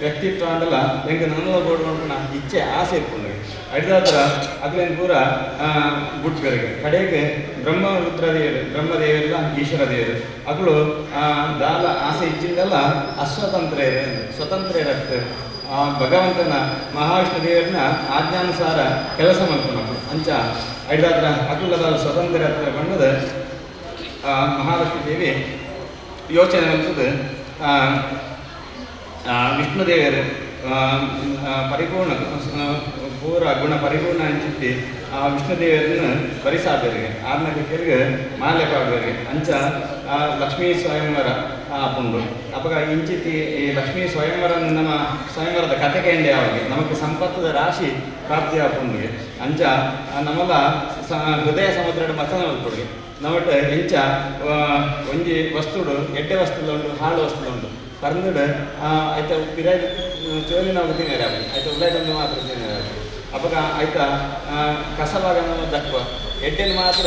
ವ್ಯಕ್ತಿತ್ವ ಅಂದಲ್ಲ ಹೆಂಗೆ ನನ್ನ ಬೋರ್ಡು ನೋಡ್ಕೊಂಡು ಇಚ್ಛೆ ಆಸೆ ಇಟ್ಕೊಂಡ್ರೆ ಅಡಿದಾದ್ರ ಅದ್ಲೇನು ಪೂರ ಬಿಟ್ಪರಿಗೆ ಕಡೆಗೆ ಬ್ರಹ್ಮದೇವರೆಲ್ಲ ಈಶ್ವರ ದೇವರು ಅಗಳು ದಾಲ ಆಸೆ ಇಚ್ಚಿಂದೆಲ್ಲ ಅಸ್ವತಂತ್ರ ಸ್ವತಂತ್ರ ಇರತ್ತೆ ಭಗವಂತನ ಮಹಾವಿಷ್ಣು ದೇವರನ್ನ ಆಜ್ಞಾನುಸಾರ ಕೆಲಸ ಮಾಡ್ಕೊಂಡು ಅಂಚ ಐದಾದ್ರ ಅಕುಲದ ಸ್ವತಂತ್ರ ಹತ್ರ ಬಂದದ ಮಹಾಲಕ್ಷ್ಮೀ ದೇವಿ ಯೋಚನೆ ಮಾಡ್ತದೆ ವಿಷ್ಣುದೇವರು ಪರಿಪೂರ್ಣ ಪೂರ ಗುಣ ಪರಿಪೂರ್ಣ ಅಂಚಿತ್ತಿ ಆ ವಿಷ್ಣುದೇವರನ್ನು ಪರಿಸಾದರಿಗೆ ಆರ್ನಕ್ಕೆ ಕೆಳಗೆ ಮಾಲೆ ಪಾಡುವರಿಗೆ ಅಂಚ ಲಕ್ಷ್ಮೀ ಸ್ವಯಂವರ ಪುಂಡು ಅಪಗ ಇಂಚಿತ್ತಿ ಈ ಲಕ್ಷ್ಮೀ ಸ್ವಯಂವರ ನಮ್ಮ ಸ್ವಯಂವರದ ಕಥೆ ಕೇಂದ್ರ ಯಾವಾಗ ನಮಗೆ ಸಂಪತ್ತದ ರಾಶಿ ಪ್ರಾಪ್ತಿ ಆಪುಂಡಿಗೆ ಅಂಚ ನಮ್ಮಲ್ಲ ಹೃದಯ ಸಮುದ್ರದ ಮತನ ಕೊಡುಗೆ ನಮ್ಮಟ ಹೆಂಚ ಒಂಜಿ ವಸ್ತುಡು ಎಡ್ಡೆ ವಸ್ತುಲು ಉಂಟು ಹಾಳು ವಸ್ತುಲು ಉಂಟು ಪರ್ಂದುಡು ಆಯ್ತ ಪಿರಾಯ್ದು ಚೋಲಿನ ತಿನ್ನರೆ ಆಯ್ತು ಉಳ್ಳಾಯ್ದೊಂದು ಮಾತ್ರ ತಿನ್ನರೆ ಅಪಗ ಆಯ್ತ ಕಸವಾಗ ನಮ್ಮ ದಕ್ವ ಎಡ್ಡೆನು ಮಾತ್ರ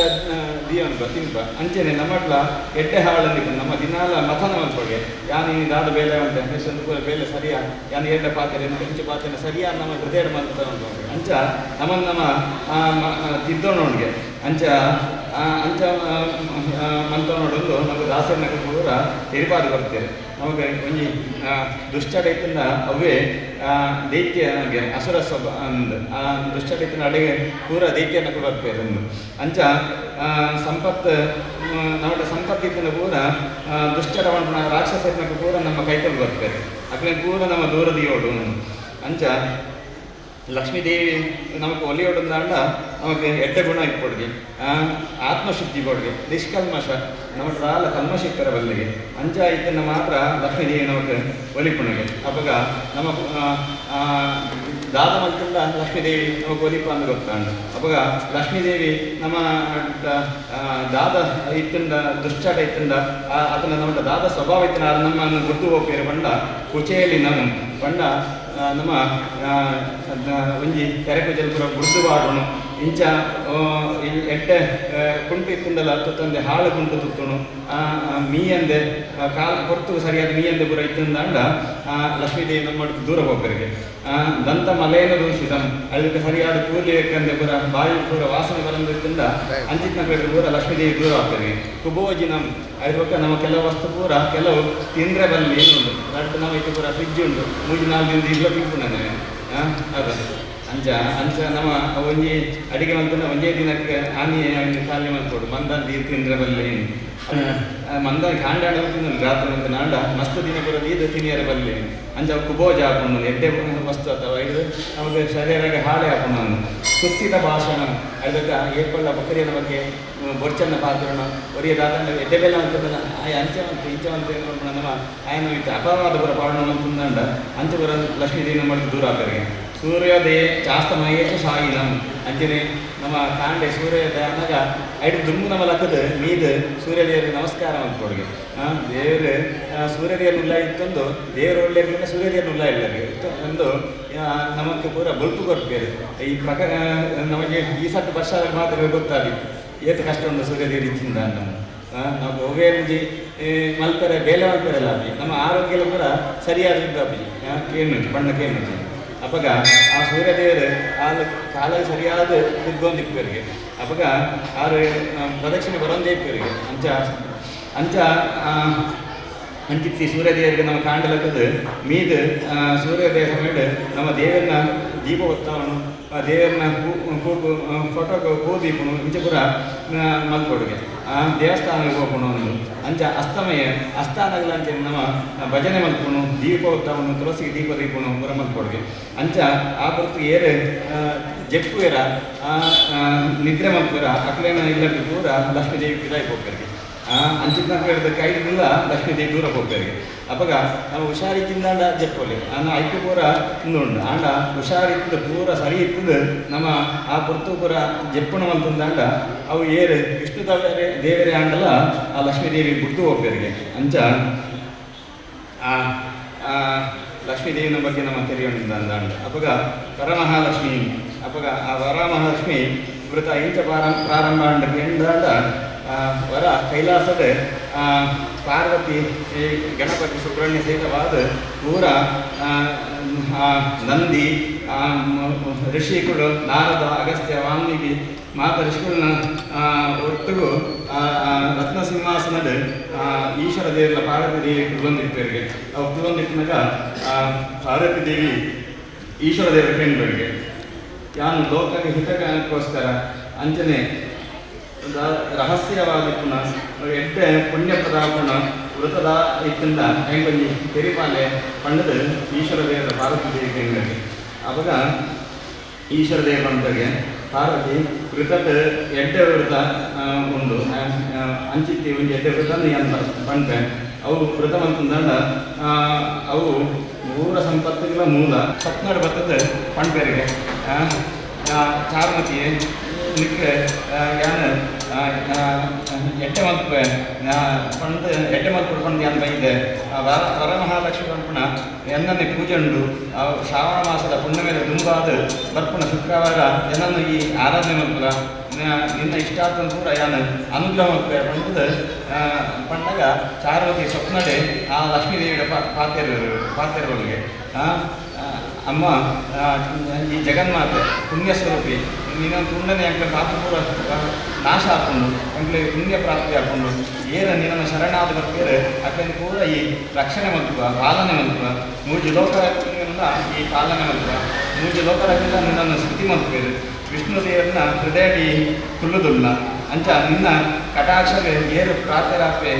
ದಿಯನ್ಬ ತಿನ್ಪ ಅಂಚೆನೆ ನಮ್ಮಟ್ಲ ಎಡ್ಡೆ ಹಾಳಂದಿದ್ದು ನಮ್ಮ ದಿನಾಲ ಮಥನ ಮಲ್ಪೊಗೆ ಯಾನು ಈ ದಾದ ಬೇಲೆ ಅಂತ ಹೆಸರು ಬೇಲೆ ಸರಿಯಾ ಯಾನು ಎಡ್ಡೆ ಪಾತ್ರೆ ಹೆಂಚು ಪಾತ್ರೆ ಸರಿಯಾ ನಮ್ಮ ಹೃದಯ ಮಂತ್ರ ಅಂಚ ನಮ್ಮ ತಿದ್ದೋಣಗೆ ಅಂಚ ಅಂಚ ಮಂತೋನೊಡೊಂದು ನಮಗೆ ದಾಸರನಗ ಪೂರ ತೆರಿಪಾದು ಬರ್ತೇವೆ ನಮಗೆ ಒಂಜಿ ದುಶ್ಚಟೈತಿಂದ ಅವೇ ದೈತ್ಯ ಅಸುರ ಸ್ವಭ ಅಂದು ಆ ದುಶ್ಚಟೈತಿನ ಅಡೆಗೆ ಪೂರ ದೈತ್ಯನಕ್ಕೆ ಬರ್ತೇವೆ ಅಂದು ಅಂಚ ಸಂಪತ್ತು ನಮ್ಮ ಸಂಪತ್ತಿನ ಪೂರ ದುಶ್ಚಟವನ್ನು ರಾಕ್ಷಸನಕ್ಕೆ ಪೂರ ನಮ್ಮ ಕೈಕೊಂಡು ಬರ್ತೇವೆ ಅಕ್ಕನ ಪೂರ ನಮ್ಮ ದೂರದಿಯೋಡು ಅಂಚ ಲಕ್ಷ್ಮೀದೇವಿ ನಮಗೆ ಒಲಿಯೋಡಂದಾಂಡ ನಮಗೆ ಎಡ್ಡೆ ಗುಣ ಇಟ್ಕೊಡ್ಗೆ ಆತ್ಮಶುದ್ಧಿ ಕೊಡ್ಗೆ ನಿಷ್ಕಲ್ಮಶ ನಮ್ಮ ರಾಲ ಕಲ್ಮಶಿಕ್ಕರ ಬಲ್ಲಿಗೆ ಅಂಚ ಇದನ್ನು ಮಾತ್ರ ಲಕ್ಷ್ಮೀದೇವಿ ನಮಗೆ ಒಲಿಪುಣಿಗೆ ಅವಾಗ ನಮ್ಮ ದಾದ ಮಲ್ತಂಡ ಲಕ್ಷ್ಮೀದೇವಿ ನಮಗೆ ಒಲಿಪ ಅಂತ ಗೊತ್ತಾಂಡ ಅವಾಗ ಲಕ್ಷ್ಮೀದೇವಿ ನಮ್ಮ ದಾದ ಇತ್ತಂಡ ದುಶ್ಚಟ ಇತ್ತಂಡ ಅದನ್ನ ನಮ್ಮ ದಾದ ಸ್ವಭಾವ ಇತ್ತನ ನಮ್ಮನ್ನು ಗುರ್ತು ಹೋಗ್ತೇವೆ ಬಂಡ ಕುಚೆಯಲ್ಲಿ ನಾವು ಬಂಡ ನಮ್ಮ ಒಂಜಿ ತೆರೆಕು ಜಲ್ಪುರ ಬುರ್ದು ಬಾಡೋಣ ಇಂಚ ಎಡ್ಡೆ ಕುಂಟು ಇತ್ತುಂಡಲ್ಲ ತುತ್ತಂದೆ ಹಾಳು ಕುಂಟು ತುತ್ತುಣು ಮೀಯಂದೆ ಕಾಲ ಕೊರ್ತು ಸರಿಯಾದ ಮೀಯಂದೆ ಪುರ ಇತ್ತಂದಾಂಡ ಲಕ್ಷ್ಮೀದೇವಿ ನಮ್ಮ ದೂರ ಹೋಗ್ಬರಿಗೆ ದಂತ ಮಲೇನ ದೂಷಿತಂ ಅದಕ್ಕೆ ಸರಿಯಾದ ಕೂಲಿ ಬೇಕಂದೆ ಪುರ ಬಾಯಿ ಪೂರ ವಾಸನೆ ಬರಂದಿತ್ತಂದ ಅಂಚಿತ್ನ ಬೇಕು ಪೂರ ಲಕ್ಷ್ಮೀದೇವಿ ದೂರ ಆಗ್ತದೆ ಕುಬೋಜಿನಂ ಅದಕ್ಕೆ ನಮ್ಮ ಕೆಲವು ವಸ್ತು ಪೂರ ಕೆಲವು ತಿಂದ್ರೆ ಬಲ್ಲಿ ಏನುಂಟು ದಟ್ಟು ನಾವು ಇದು ಪೂರ ಫ್ರಿಜ್ ಉಂಟು 3-4 ದಿನದ ಇಲ್ಲ ತಿಂಪು ನಾನು ಅದು ಅಂಚ ನಮ್ಮ ಒಂಜಿ ಅಡಿಗೆ ಮಂತನ ಒಂದೇ ದಿನಕ್ಕೆ ಹಾನಿ ಖಾಲಿ ಮಾಡ್ಕೊಡು ಮಂದನ್ ನೀರು ತಿಂದ್ರೆ ಬಲ್ಲಿ ಮಂದನ್ ಕಾಂಡಾಡ ತಿನ್ನಲು ರಾತ್ರಿ ಅಂತ ನಾಂಡ ಮಸ್ತ್ ದಿನ ಪೂರ ನೀರು ತಿನಿಯರ ಬಲ್ಲಿ ಅಂಚ ಕುಬೋಜ ಹಾಕೊಂಡು ಎಡ್ಡೆ ವಸ್ತು ಅಥವಾ ಇದು ನಮಗೆ ಶರೀರಕ್ಕೆ ಹಾಳೆ ಹಾಕೊಂಡು ಕುಸ್ತಿತ ಭಾಷಣ ಅದಕ್ಕೆ ಏರ್ಕೊಳ್ಳ ಬಕರಿಯನ ಬಗ್ಗೆ ಬೊರ್ಚನ್ನ ಪಾತ್ರಣ ಒರಿಯದಾದ ಎಡ್ಡೆ ಬೆಲ್ಲ ಅಂತ ಅಂಚವಂತ ಇಂಚವಂತ ನಮ್ಮ ಆಯನ ಇತ್ತು ಅಪವಾದ ಪುರ ಪಾಡಣ ಅಂತಂದಂಡ ಅಂಚ ಪುರ ಲಕ್ಷ್ಮೀದೇವಿ ಮಾಡಿದ ದೂರ ಹಾಕರಿಗೆ ಸೂರ್ಯೋದಯ ಚಾಸ್ತಮಯೇಶ ಶಾಯಿನಂ ಅಂಚನೆ ನಮ್ಮ ಕಾಂಡೆ ಸೂರ್ಯೋದಯ ಅಂದಾಗ ಐದು ದುಮ್ಮು ನಮ್ಮ ಲಕ್ಕದ ಮೀದು ಸೂರ್ಯದೇವರಿಗೆ ನಮಸ್ಕಾರ ಮಾಡ್ಕೊಡ್ಗೆ ದೇವರು ಸೂರ್ಯದೇವರು ಉಲ್ಲ ಇತ್ತೊಂದು ದೇವರು ಒಳ್ಳೆಯರ್ಲಿಂದ ಸೂರ್ಯದೇವರು ಉಲ್ಲ ಇಲ್ಲರಿಗೆ ಒಂದು ನಮಗೆ ಪೂರ ಬಲ್ಪು ಕೊಡ್ಬೇರು ಈ ಪ್ರಕಾರ ನಮಗೆ ಈ ಸತ್ತು ವರ್ಷ ಮಾತ್ರ ಗೊತ್ತಾಗಿತ್ತು ಏತು ಕಷ್ಟ ಉಂಟು ಸೂರ್ಯದೇವರು ಇಚ್ಚಿಂದ ನಾವು ಹೋಗಿ ಮಲ್ಪರೆ ಬೇಲೆ ಮಲ್ಪರೆಲ್ಲ ಅಬ್ಬಿ ನಮ್ಮ ಆರೋಗ್ಯ ಕೂಡ ಸರಿಯಾದ ಅಬ್ಬಿ ಕೇಳು ಬಣ್ಣ ಕೇಳು ಅಪಗ ಆ ಸೂರ್ಯದೇವರು ಕಾಲ ಸರಿಯಾದ ತಿರ್ಗೊಂದಿಪ್ಪರಿಗೆ ಅಪಗ ಆರು ಪ್ರದಕ್ಷಿಣೆ ಬರೋದೇ ಇಪ್ಪರಿಗೆ ಅಂಚ ಅಂಚಿತ್ತಿ ಸೂರ್ಯದೇವರಿಗೆ ನಮ್ಮ ಕಾಂಡಲಕ್ಕದು ಮೀದು ಸೂರ್ಯೋದಯ ಸಮಯ ನಮ್ಮ ದೇವರನ್ನ ದೀಪ ಹೊತ್ತವನು ದೇವರನ್ನ ಫೋಟೋಗೆ ಹೂ ದೀಪನು ಇಂಚೆ ಪುರ ಮಲ್ಕೊಡುಗೆ ದೇವಸ್ಥಾನಕ್ಕೆ ಹೋಗೋಣ ಒಂದು ಅಂಚ ಅಸ್ತಮಯ ಅಸ್ಥಾನಗಳಂತೆ ನಮ್ಮ ಭಜನೆ ಮಲ್ಪುಣು ದೀಪ ಹೊತ್ತವನು ತುಳಸಿಗೆ ದೀಪ ದೀಪನು ಪುರ ಮಲ್ಕೊಡುಗೆ ಅಂಚ ಆ ಪುರತು ಏರು ಜಪ್ಪು ಏರ ನಿದ್ರೆ ಮಲ್ಪುರ ಅಕ್ಲೇನ ಇಲ್ಲಕ್ಕೆ ಪೂರ ಲಕ್ಷ್ಮೀದೇವಿ ಪಿದಾಯಿ ಹೋಗ್ತಾರೆ ಅಂಚಿನ ಹೇಳಿದ ಕೈಲಿಂದ ಲಕ್ಷ್ಮೀದೇವಿ ದೂರ ಹೋಗ್ತಾರೆ ಅವಾಗ ನಾವು ಹುಷಾರಿತ್ತಿಂದಾಂಡ ಜಪ್ಪಲ್ಲಿ ನಾನು ಐಕ್ಯ ಪೂರ ಇಂದುಂಡು ಆಂಡ ಹುಷಾರಿತ್ತದ ಪೂರ ಸರಿ ಇತ್ತದ ನಮ್ಮ ಆ ಪುರ್ತು ಪೂರ ಜಪ್ಪಣ ಅಂತಂದಾಂಡ ಅವು ಏರು ವಿಷ್ಣು ದೇವರೇ ಆಂಡಲ್ಲ ಆ ಲಕ್ಷ್ಮೀದೇವಿ ಬಿಟ್ಟು ಹೋಗ್ತಾರೆ ಅಂಚ ಲಕ್ಷ್ಮೀದೇವಿನ ಬಗ್ಗೆ ನಮ್ಮ ತೆರೆಯೋಣ ಅಂದಾಂಡ ಅವಾಗ ವರಮಹಾಲಕ್ಷ್ಮಿ ಅವಾಗ ಆ ವರಮಹಾಲಕ್ಷ್ಮಿ ವೃತ ಇಂಚ ಪ್ರಾರಂಭ ಎಂದಾಂಡ ವರ ಕೈಲಾಸದ ಪಾರ್ವತಿ ಗಣಪತಿ ಸುಬ್ರಹ್ಮಣ್ಯ ಸಹಿತವಾದ ಪೂರ ನಂದಿ ಋಷಿಗಳು ನಾರದ ಅಗಸ್ತ್ಯ ವಾಲ್ಮೀಕಿ ಮಾತ ಋಷಿಗಳನ್ನ ಒಟ್ಟಿಗೂ ರತ್ನ ಸಿಂಹಾಸನದ ಈಶ್ವರ ದೇವರ ಪಾರ್ವತಿ ದೇವಿ ಕುಲೊಂದಿಪ್ಪರಿಗೆ ಅವು ಕುಲೊಂದಿಪ್ಪಿನಾಗ ಪಾರ್ವತಿ ದೇವಿ ಈಶ್ವರ ದೇವರ ಹೆಣ್ಗಳಿಗೆ ಯಾನು ಲೋಕಕ್ಕೆ ಹಿತಕ್ಕೋಸ್ಕರ ಅಂಚನೆ ರಹಸ್ಯವಾಗಿ ಪುನಃ ಎಡ್ಡೆ ಪುಣ್ಯಪ್ರದ ಪುನಃ ವೃತದ ಇತ್ತಿಂದ ಹೆಂಗೊಂದು ತೆರಿಪಾಲೆ ಪಂಡದು ಈಶ್ವರ ದೇವರ ಪಾರ್ವತಿ ದೇವಿ ಹೆಂಗಾಗಿ ಅವಾಗ ಈಶ್ವರ ದೇವ ಪಂಡಗೆ ಪಾರ್ವತಿ ವೃತಟ್ ಎಡ್ಡೆ ವೃತ ಉಂಡು ಅಂಚಿತ್ತಿ ಒಂದು ಎಡ್ಡೆ ವೃತ ಅಂತ ಪಂಡ್ರೆ ಅವು ವೃತ ಅಂತಂದ ಅವು ಊರ ಸಂಪತ್ತಿಗಳ ಮೂಲ ಸತ್ನಾಡು ಬರ್ತದೆ ಪಂಡ್ಪೇರಿಗೆ ಚಾರ್ಮತಿ ನಿಕ್ಕೆ ಯಾನು ಎಟ್ಟೆ ಮಲ್ಪೆ ಪಂಡು ಎಟ್ಟೆ ಮಲ್ಪು ಪಂಡು ಯಾನು ಬೈದೆ ವರಮಹಾಲಕ್ಷ್ಮಿ ಪಂಪುಣ ಎನ್ನನ್ನೇ ಪೂಜೆ ಉಂಡು ಶ್ರಾವಣ ಮಾಸದ ಪುಣ್ಯಮೇಲೆ ದುಂಬಾದ ಬರ್ಪುಣ ಶುಕ್ರವಾರ ಎನ್ನನ್ನು ಈ ಆರಾಧನೆ ಮಲ್ಪುಲ ನಿನ್ನ ಇಷ್ಟಾರ್ಥ ಕೂಡ ಯಾನು ಅನುಗ್ರಹ ಮಲ್ಪೆ ಪಂಡದ ಪಂಡಗ ಚಾರ್ವತಿ ಸ್ವಪ್ನಡೆ ಆ ಲಕ್ಷ್ಮೀದೇವಿಯ ಪಾತೆರವಳಿಗೆ ಅಮ್ಮ ಈ ಜಗನ್ಮಾತೆ ಪುಣ್ಯಸ್ವರೂಪಿ ನೀನೊಂದು ಪುಣ್ಯನೇ ಅಂಕಲೆ ಪಾಪ ಪೂರ ನಾಶ ಹಾಕೊಂಡು ಅಂಕಲೆ ಪುಣ್ಯ ಪ್ರಾಪ್ತಿ ಹಾಕೊಂಡು ಏನ ನಿನ್ನ ಶರಣಾದ ಬರ್ತೀರ ಅಕ್ಕಂದು ಕೂಡ ಈ ರಕ್ಷಣೆ ಮಲ್ಪುವ ಪಾಲನೆ ಮಲ್ಪುವ ಮೂಜು ಲೋಕದಿಂದ ಈ ಪಾಲನೆ ಮಲ್ಪುವ ಮೂಜು ಲೋಕದಿಂದ ನಿನ್ನನ್ನು ಸ್ತುತಿ ಮಲ್ಪೇರು ವಿಷ್ಣು ದೇವರನ್ನ ಹೃದಯಡಿ ತುಲ್ಲುದುಲ್ಲ ಅಂಚ ನಿನ್ನ ಕಟಾಕ್ಷಗೆ ಏರು ಪ್ರಾರ್ಥರಾಪೆ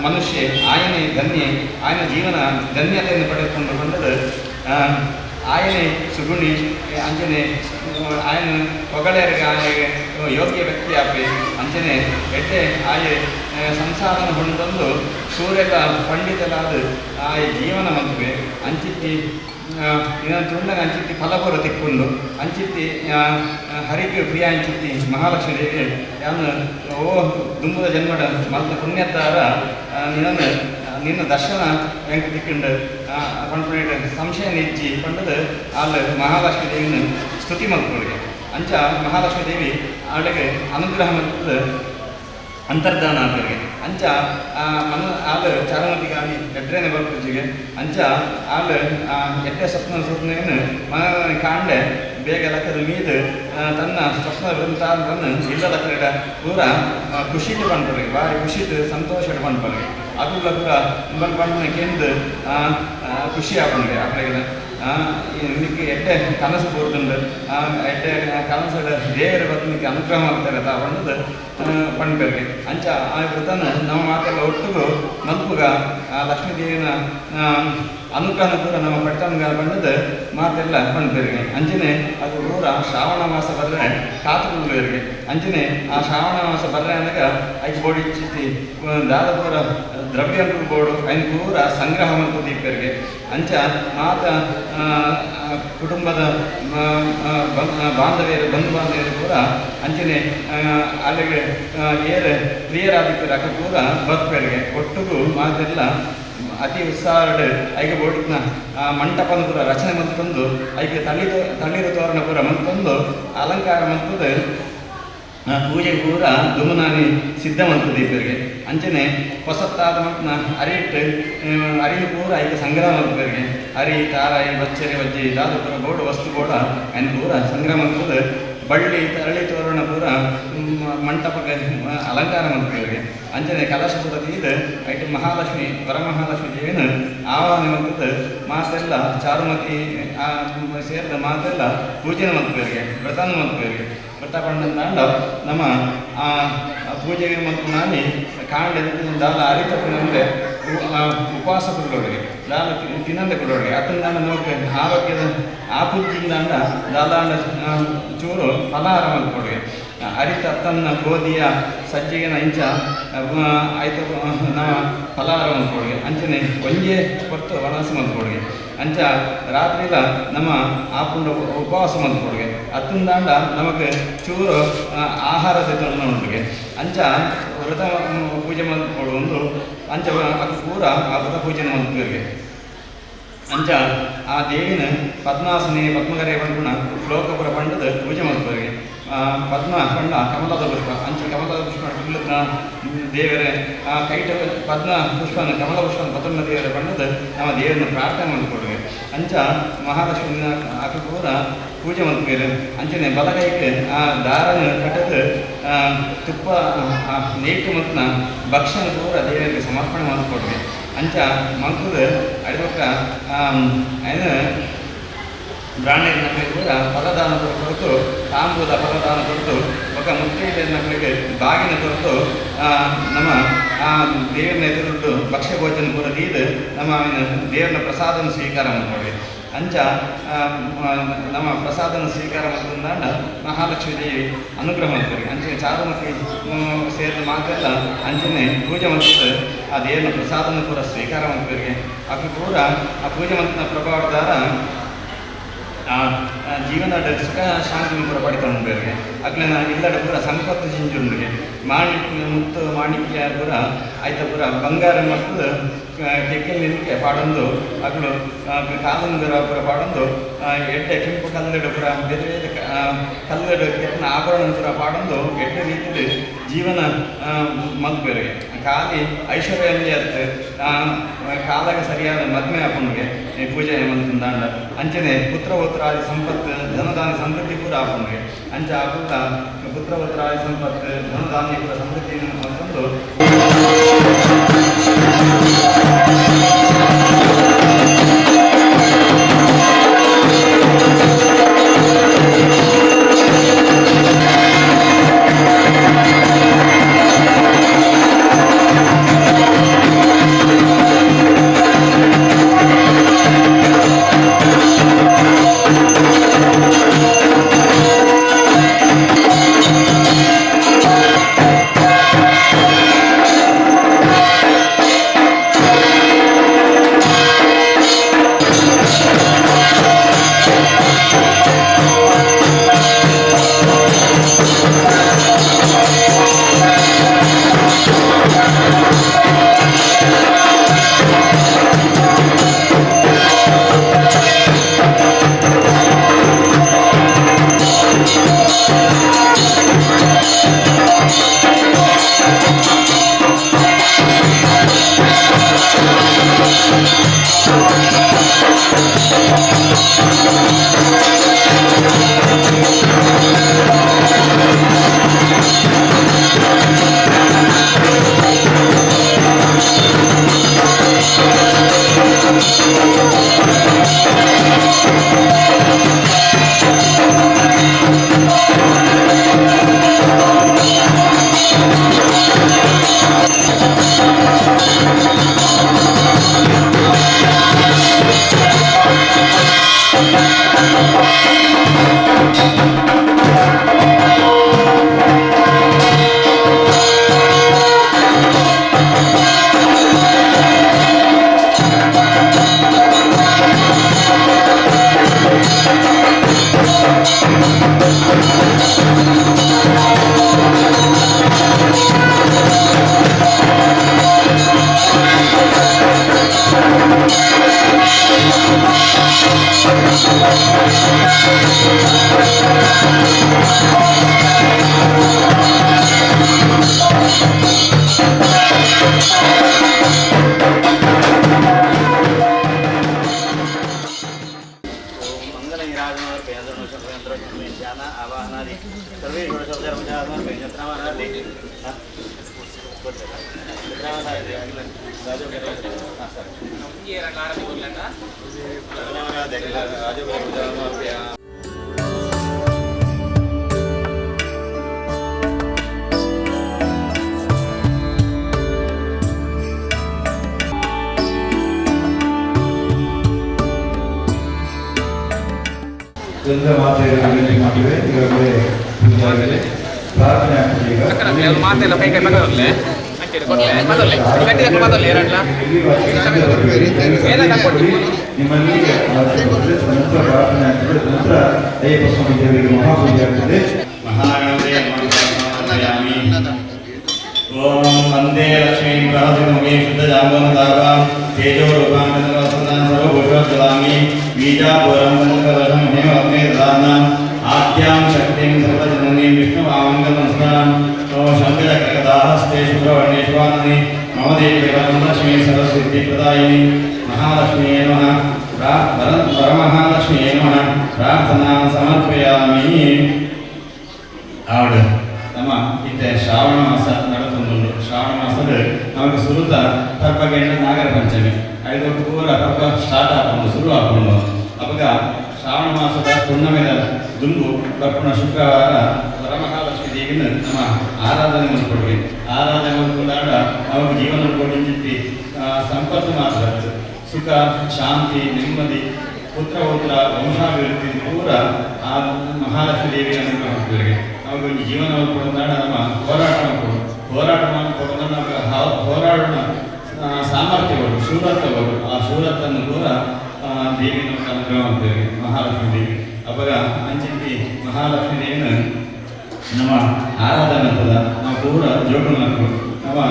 ಮನುಷ್ಯ ಆಯನೆ ಧನ್ಯೆ ಆಯನ ಜೀವನ ಧನ್ಯತೆಯನ್ನು ಪಡೆದುಕೊಂಡು ಬಂದದ್ದು ಆಯನೆ ಸುಗುಣಿ ಅಂಚನೆ ಆಯನ ಹೊಗಳೆಯರಿಗೆ ಆಯಗೆ ಯೋಗ್ಯ ವ್ಯಕ್ತಿ ಆಪೆ ಅಂಚನೆ ಎಡ್ಡೆ ಆಯ ಸಂಸಾರನ ಹೊಂದೊಂದು ಸೂರ್ಯದ ಪಂಡಿತಲಾದ ಆಯ ಜೀವನ ಮದುವೆ ಅಂಚಿತ್ತಿ ಇನ್ನೊಂದು ತುಂಡಗ ಅಂಚಿತ್ತಿ ಫಲಪುರ ತಿಕ್ಕೊಂಡು ಅಂಚಿತ್ತಿ ಹರಿಕೆ ಪ್ರಿಯ ಅಂಚಿತ್ತಿ ಮಹಾಲಕ್ಷ್ಮೀ ದೇವಿ ಯಾನು ಓ ದುಂಬದ ಜನ್ಮಡ ಮತ್ತು ಪುಣ್ಯದ್ದಾರ ನಿನ್ನ ದರ್ಶನ ಹೆಂಗೆ ತಿಕ್ಕೊಂಡು ಪಂಡ್ಪುಣ ಸಂಶಯ ನೆಚ್ಚಿ ಪಂಡದು ಅಲ್ಲಿ ಮಹಾಲಕ್ಷ್ಮೀ ದೇವಿನ ಸ್ತುತಿ ಮಲ್ಪೊಳಗೆ ಅಂಚ ಮಹಾಲಕ್ಷ್ಮೀ ದೇವಿ ಅವಳಿಗೆ ಅನುಗ್ರಹ ಮತ್ತು ಅಂತರ್ಧಾನ ಅವರಿಗೆ ಅಂಚ ಆಳು ಚಾರಮತಿ ಗಾಡಿ ಎಡ್ರೇನೆ ಬರ್ಪುಜಿಗೆ ಅಂಚ ಆಳು ಎಡ್ಡೆ ಸ್ವಪ್ನೇನು ಮನ ಕಾಂಡೆ ಬೇಗ ಲಕ್ಕದ ಮೀದು ತನ್ನ ಸ್ವಪ್ನ ವೃಂತಾಂತನ್ನು ಇಲ್ಲದ ಕಡೆ ಪೂರ ಖುಷಿಟ್ಟು ಪಂಡ್ಪರಿಗೆ ಭಾರಿ ಖುಷಿಟ್ಟು ಸಂತೋಷ ಪಂಡ್ಪರಿಗೆ ಅದುಲ್ಲ ಪೂರ ಬಂದು ಕೆಂದು ಖುಷಿ ಹಾಕೊಂಡ್ರೆ ಅಕ್ಕಳಿಗೆ ನಿಮಗೆ ಎಡ್ಡೆ ಕನಸು ಕೂರ್ದುಂಡು ಎಡ್ಡೆ ಕನಸು ದೇವರ ಬದಲಿಗೆ ಅನುಗ್ರಹ ಮಾಡ್ತಾರೆ ಅಂತ ಬಂದದ್ದು ಪಂಡ್ಪೇರಿಗೆ ಅಂಚ ಆ ವೃತನ ನಮ್ಮ ಮಾತೆಲ್ಲ ಒಟ್ಟಿಗೂ ಮಲ್ಪುಗ ಲಕ್ಷ್ಮೀ ದೇವಿನ ಅನುಗ್ರಹ ಕೂಡ ನಮ್ಮ ಪಟ್ಟಣಗ ಬಂದದ್ದು ಮಾತೆಲ್ಲ ಪಂಡ್ಪೇರಿಗೆ ಅಂಚನೆ ಅದು ಊರ ಶ್ರಾವಣ ಮಾಸ ಬರ್ರೆ ಕಾತುಕೊಳ್ಳುವರಿಗೆ ಅಂಚನೆ ಆ ಶ್ರಾವಣ ಮಾಸ ಬರ್ರೆ ಅಂದಾಗ ಐದು ಬೋಡಿ ಚಿತ್ತಿ ದಾದಪೂರ ದ್ರವ್ಯ ಬೋರ್ಡು ಐದು ಪೂರ ಸಂಗ್ರಹ ಮತ್ತು ದೀಪರಿಗೆ ಅಂಚ ಮಾತ ಕುಟುಂಬದ ಬಾಂಧವ್ಯರು ಬಂಧು ಬಾಂಧವ್ಯರು ಕೂಡ ಅಂಚನೆ ಅಲ್ಲಿಗೆ ಏರು ಪ್ರಿಯರಾದಿತ್ಯರು ಅಕ್ಕ ಕೂಡ ಬದುಕರಿಗೆ ಒಟ್ಟಿಗೂ ಮಾತೆಲ್ಲ ಅತಿ ಉತ್ಸಾಹ ಐಗೆ ಬೋಡಿನ ಮಂಟಪನ ಪೂರ ರಚನೆ ಮಂತಂದು ಐಗೆ ತಳಿರು ತೋರಣ ಪೂರ ಮಂತಂದು ಅಲಂಕಾರ ಮಂತದ್ದು ಪೂಜೆ ಪೂರ ದುಮನಾನಿ ಸಿದ್ಧ ಮಂತದ್ದು ಇಬ್ಬರಿಗೆ ಅಂಚನೆ ಹೊಸತ್ತಾದ ಮಟ್ನ ಅರಿಟ್ಟು ಅರಿವು ಪೂರ ಐಗೆ ಸಂಗ್ರಹ ಮಂತರಿಗೆ ಅರಿ ತಾರಾಯಿ ಬಚ್ಚರಿ ಬಜ್ಜಿ ದಾದು ಪೂರ ಬೋರ್ಡು ವಸ್ತು ಬೋಡ ಅನ್ ಪೂರ ಸಂಗ್ರಹ ಮಂತದ್ದು ಬಳ್ಳಿ ತರಳಿ ತೋರಣ ಪೂರ ಮಂಟಪಕ್ಕೆ ಅಲಂಕಾರ ಮಂತ್ರಿಗೆ ಅಂಚನೆ ಕಲಶ ಪೂರ ತೀದು ಐಟು ಮಹಾಲಕ್ಷ್ಮಿ ವರಮಹಾಲಕ್ಷ್ಮಿ ದೇವಿನ ಆವಾಹನೆ ಮಂತದ್ದು ಮಾತೆಲ್ಲ ಚಾರುಮತಿ ಸೇರಿದ ಮಾತೆಲ್ಲ ಪೂಜೆನ ಮಂತ್ರಿಗೆ ವ್ರತನ ಮಂತ್ರಿಗೆ ವ್ರತ ಪಂಡ ನಮ್ಮ ಪೂಜೆಗೆ ಮತ್ತು ನಾನಿ ಕಾಂಡೆ ದಾಲ ಅರಿತ ಅಂದರೆ ಉಪವಾಸ ಕೊಡೋರಿಗೆ ದಾಲ ತಿನ್ನಂದೆ ಕೊಡೋರಿಗೆ ಅದನ್ನ ನಮಗೆ ಆರೋಗ್ಯದ ಆಪುಜಿಂದ ದಾಲಾಂಡ ಚೂರು ಫಲಹಾರ ಕೊಡುಗೆ ಅರಿತ ತನ್ನ ಗೋಧಿಯ ಸಜ್ಜಿಗೆನ ಇಂಚ ಆಯ್ತು ನಾವು ಫಲಹಾರ ಕೊಡುಗೆ ಅಂಚನೆ ಒಂಜೆ ಕೊಟ್ಟು ವನವಾಸ ಕೊಡುಗೆ ಅಂಚ ರಾತ್ರಿಲ ನಮ್ಮ ಆಪುಂಡ ಉಪವಾಸ ಕೊಡುಗೆ ಅತ್ತಂದಾಂಡ ನಮಗೆ ಚೂರು ಆಹಾರದ ಉಂಟುಗೆ ಅಂಚ ವ್ರತ ಪೂಜೆ ಮಾಡ್ಕೊಡು ಒಂದು ಅಂಚ ಅದು ಪೂರ ಆ ವ್ರತ ಪೂಜೆ ಮಾಡ್ತೀವಿ ಅಂಚ ಆ ದೇವಿನ ಪದ್ಮಾಸನೆ ಪದ್ಮಗರೆ ಬಂದ್ಬಿಡ ಶ್ಲೋಕಪುರ ಪಂಡದ ಪೂಜೆ ಮಾಡ್ತೀವಿ ಪದ್ಮ ಪಂಡ ಕಮಲದ ಪುಷ್ಪ ಅಂಚ ಕಮಲದ ಪುಷ್ಪ ಇಲ್ಲದ ದೇವರೇ ಕೈಟ ಪದ್ಮ ಪುಷ್ಪನ ಕಮಲ ಪುಷ್ಪನ ಪದ್ಮ ದೇವರ ಪಂಡದ ನಮ್ಮ ದೇವರನ್ನು ಪ್ರಾರ್ಥನೆ ಮಾಡಿಕೊಡುವೆ ಅಂಚ ಮಹಾಲಕ್ಷ್ಮಿನ ಆಕೆ ಪೂರ ಪೂಜೆ ಮಾಡ್ತೀವಿ ಅಂಚನೆ ಬಲಗೈಗೆ ಆ ದಾರನ ಕಟ್ಟದ ತುಪ್ಪ ನೇಟು ಮತ್ತು ಭಕ್ಷಣ ಪೂರ ದೇವರಿಗೆ ಸಮರ್ಪಣೆ ಮಾಡಿಕೊಡ್ಬೇಕು ಅಂಚ ಮಕ್ಕಳು ಅಡಿಪಕ್ಕ ಏನು ಬ್ರಾಹ್ಮಣರ ಕೂಡ ಫಲದಾನದ ಹೊರತು ತಾಂಬೂಲ ಫಲದಾನ ಹೊರತು ఒక ಮುತ್ತೈದೆಯರಿಗೆ ಬಾಗಿನ ಹೊರತು ನಮ್ಮ ಆ ದೇವರನ್ನ ಎದುರುಟ್ಟು ಭಕ್ಷ್ಯ ಭೋಜನ ಕೂಡ ನೀರು ನಮ್ಮ ದೇವರನ್ನ ಪ್ರಸಾದನ ಸ್ವೀಕಾರ ಮಾಡ್ತೀವಿ ಅಂಚ ನಮ್ಮ ಪ್ರಸಾದನ ಸ್ವೀಕಾರ ಮಾಡೋದ್ರಿಂದ ಮಹಾಲಕ್ಷ್ಮೀ ದೇವಿ ಅನುಗ್ರಹ ಮಾಡ್ತಾರೆ ಅಂಚನೆ ಚಾರುಮತಿ ಸೇರಿದ ಮಾತೆಲ್ಲ ಅಂಚನೆ ಪೂಜೆ ಮಾಡ್ತಾರೆ ಆ ದೇವರನ್ನ ಪ್ರಸಾದನ ಕೂಡ ಸ್ವೀಕಾರ ಮಾಡ್ತಾರೆ ಅದು ಕೂಡ ಆ ಪೂಜೆ ಮಂತ್ರನ ಪ್ರಭಾವದಾರ ಜೀವನದ ಸುಖ ಶಾಂತಿಯನ್ನು ಕೂಡ ಪಡ್ಕೊಂಡ್ರಿಗೆ ಅಗ್ಲನ ಇಲ್ಲದ ಪೂರ ಸಂಪತ್ತು ಜಿಂಜುಂಡ್ರಿಗೆ ಮುತ್ತು ಮಾಣಿಕ್ಯ ಪೂರ ಆಯ್ತ ಪೂರ ಬಂಗಾರ ಮತ್ತು ಕೆಕ್ಕೆಲಿಕ್ಕೆ ಪಾಡೊಂದು ಅಗ್ಲು ಕಾಲಂದರ ಪೂರ ಪಾಡೊಂದು ಎಡ್ಡೆ ಕೆಂಪು ಕಲ್ಲಡ ಪೂರ ಬೇರೆ ಬೇರೆ ಕಲ್ಲಡ ಕೆತ್ತನ ಆಭರಣ ಪೂರ ಪಾಡೊಂದು ಎಡ್ಡೆ ರೀತಿಯಲ್ಲಿ ಜೀವನ ಮಲ್ಪೇರಿಗೆ ಖಾಲಿ ಐಶ್ವರ್ಯಲ್ಲಿ ಅರ್ಥ ಕಾಲಾಗ ಸರಿಯಾದ ಮದ್ಮೆ ಹಾಕೊಂಡ್ಗೆ ಪೂಜೆ ಮಂತಂದಾಂಡ ಅಂಚನೆ ಪುತ್ರವೋತ್ತರಾದಿ ಸಂಪತ್ತು ಧನಧಾನ್ಯ ಸಮೃದ್ಧಿ ಕೂಡ ಹಾಕೊಂಡ್ಗೆ ಅಂಚ ಹಾಕುತ್ತ ಪುತ್ರವೋತ್ತರಾದಿ ಸಂಪತ್ತು ಧನಧಾನ್ಯ ಕೂಡ ಸಮೃದ್ಧಿಯನ್ನು ಮಾಡ್ಕೊಂಡು ಮಾತೆಲ್ಲ ಕೈ ಕೈ ಮಗದೊಲ್ಲೆ ನಿಮ್ಮಲ್ಲಿ ನಂತರ ಪ್ರಾರ್ಥನೆ ಆಗ್ತದೆ ನಂತರ ಅಯ್ಯಪ್ಪ ಸ್ವಾಮಿ ದೇವರಿಗೆ ಮಹಾಪೂಜೆ ಆಗ್ತದೆ. ಓಂ ವಂದೇ ಲಕ್ಷ್ಮೀ ಪ್ರಹಸಿತಮೇ ಶುದ್ಧಜಾಂಬನದಾಗಾಂ ತೇಜೋರೂಪಾಂ ಸರ್ವಭೂಷೋಜ್ಜಲಾಮಿ ಬೀಜಾಪುರಂ ಕಲಶಂ ಹೇಮಗ್ನೇ ದದಾನಾಂ ಆದ್ಯಾಂ ಶಕ್ತಿಂ ಸರ್ವಜನನೀಂ ವಿಷ್ಣುವಾಮಂಗಲಂಸ್ತಾಂ ಓಂ ಶಂಕರಕೃತದಾಹಸ್ತೆ ಶುಭ್ರವರ್ಣೇಶ್ವಾನನಿ ಮಮ ದೇವಿ ಲಕ್ಷ್ಮೀ ಸರಸ್ವತಿ ಪ್ರದಾಯಿನಿ ಮಹಾಲಕ್ಷ್ಮೀ ನಮಃ ವರಮಹಾಲಕ್ಷ್ಮೀ ನಮಃ ಪ್ರಾರ್ಥನಾ ಸಮರ್ಪಯಾಮಿ. ಆವಡು ನಮ್ಮ ಇತ್ತೆ ಶ್ರಾವಣ ಮಾಸ ನಡತೊಂದುಂಡು. ಶ್ರಾವಣ ಮಾಸದ ನಮಗೆ ಸುರುತ ತಪ್ಪಗೆಂಡ ನಾಗರ ಪಂಚಮಿ ಐದು ಪೂರ ತಪ್ಪ ಸ್ಟಾರ್ಟ್ ಹಾಕೊಂಡು ಶುರು ಹಾಕೊಂಡು ಅವಾಗ ಶ್ರಾವಣ ಮಾಸ ಪುಣ್ಯಮೆದ ದುಂಬು ಕರ್ಪಣ ಶುಕ್ರವಾರ ವರಮಹಾಲಕ್ಷ್ಮೀ ದೇವಿನ ನಮ್ಮ ಆರಾಧನೆ ಮಾಡಿಕೊಡ್ರಿ. ಆರಾಧನೆ ಮಾಡಿಕೊಂಡಾಗ ಅವಾಗ ಜೀವನ ಕೊಟ್ಟಿದ್ದಿ ಸಂಪತ್ತು ಮಾತ್ರ ಸುಖ ಶಾಂತಿ ನೆಮ್ಮದಿ ಪುತ್ರ ವಂಶಾಭಿವೃದ್ಧಿ ಪೂರ ಆ ಮಹಾಲಕ್ಷ್ಮೀ ದೇವಿಯನ್ನು ಮಾಡ್ತೀವಿ. ಅವಾಗ ಜೀವನ ಕೊಡೋದಾಡ ನಮ್ಮ ಹೋರಾಟ ಮಾಡಿಕೊಡೋದು ನಾವು ಹೋರಾಡೋಣ ಸಾಮರ್ಥ್ಯಗಳು ಶೂರತ್ವಗಳು ಆ ಶೂರತ್ವನ್ನು ಕೂಡ ದೇವಿನ ಅನುಗ್ರಹ ಮಾಡ್ತೇವೆ ಮಹಾಲಕ್ಷ್ಮೀ ದೇವಿ. ಅವಾಗ ಅಂಚಿಂತಿ ಮಹಾಲಕ್ಷ್ಮೀ ದೇವಿನ ನಮ್ಮ ಆರಾಧನೆ ಅಂತದ ನಾವು ಕೂಡ ಜೋಡು ಮಾಡ್ತೀವಿ. ನಾವು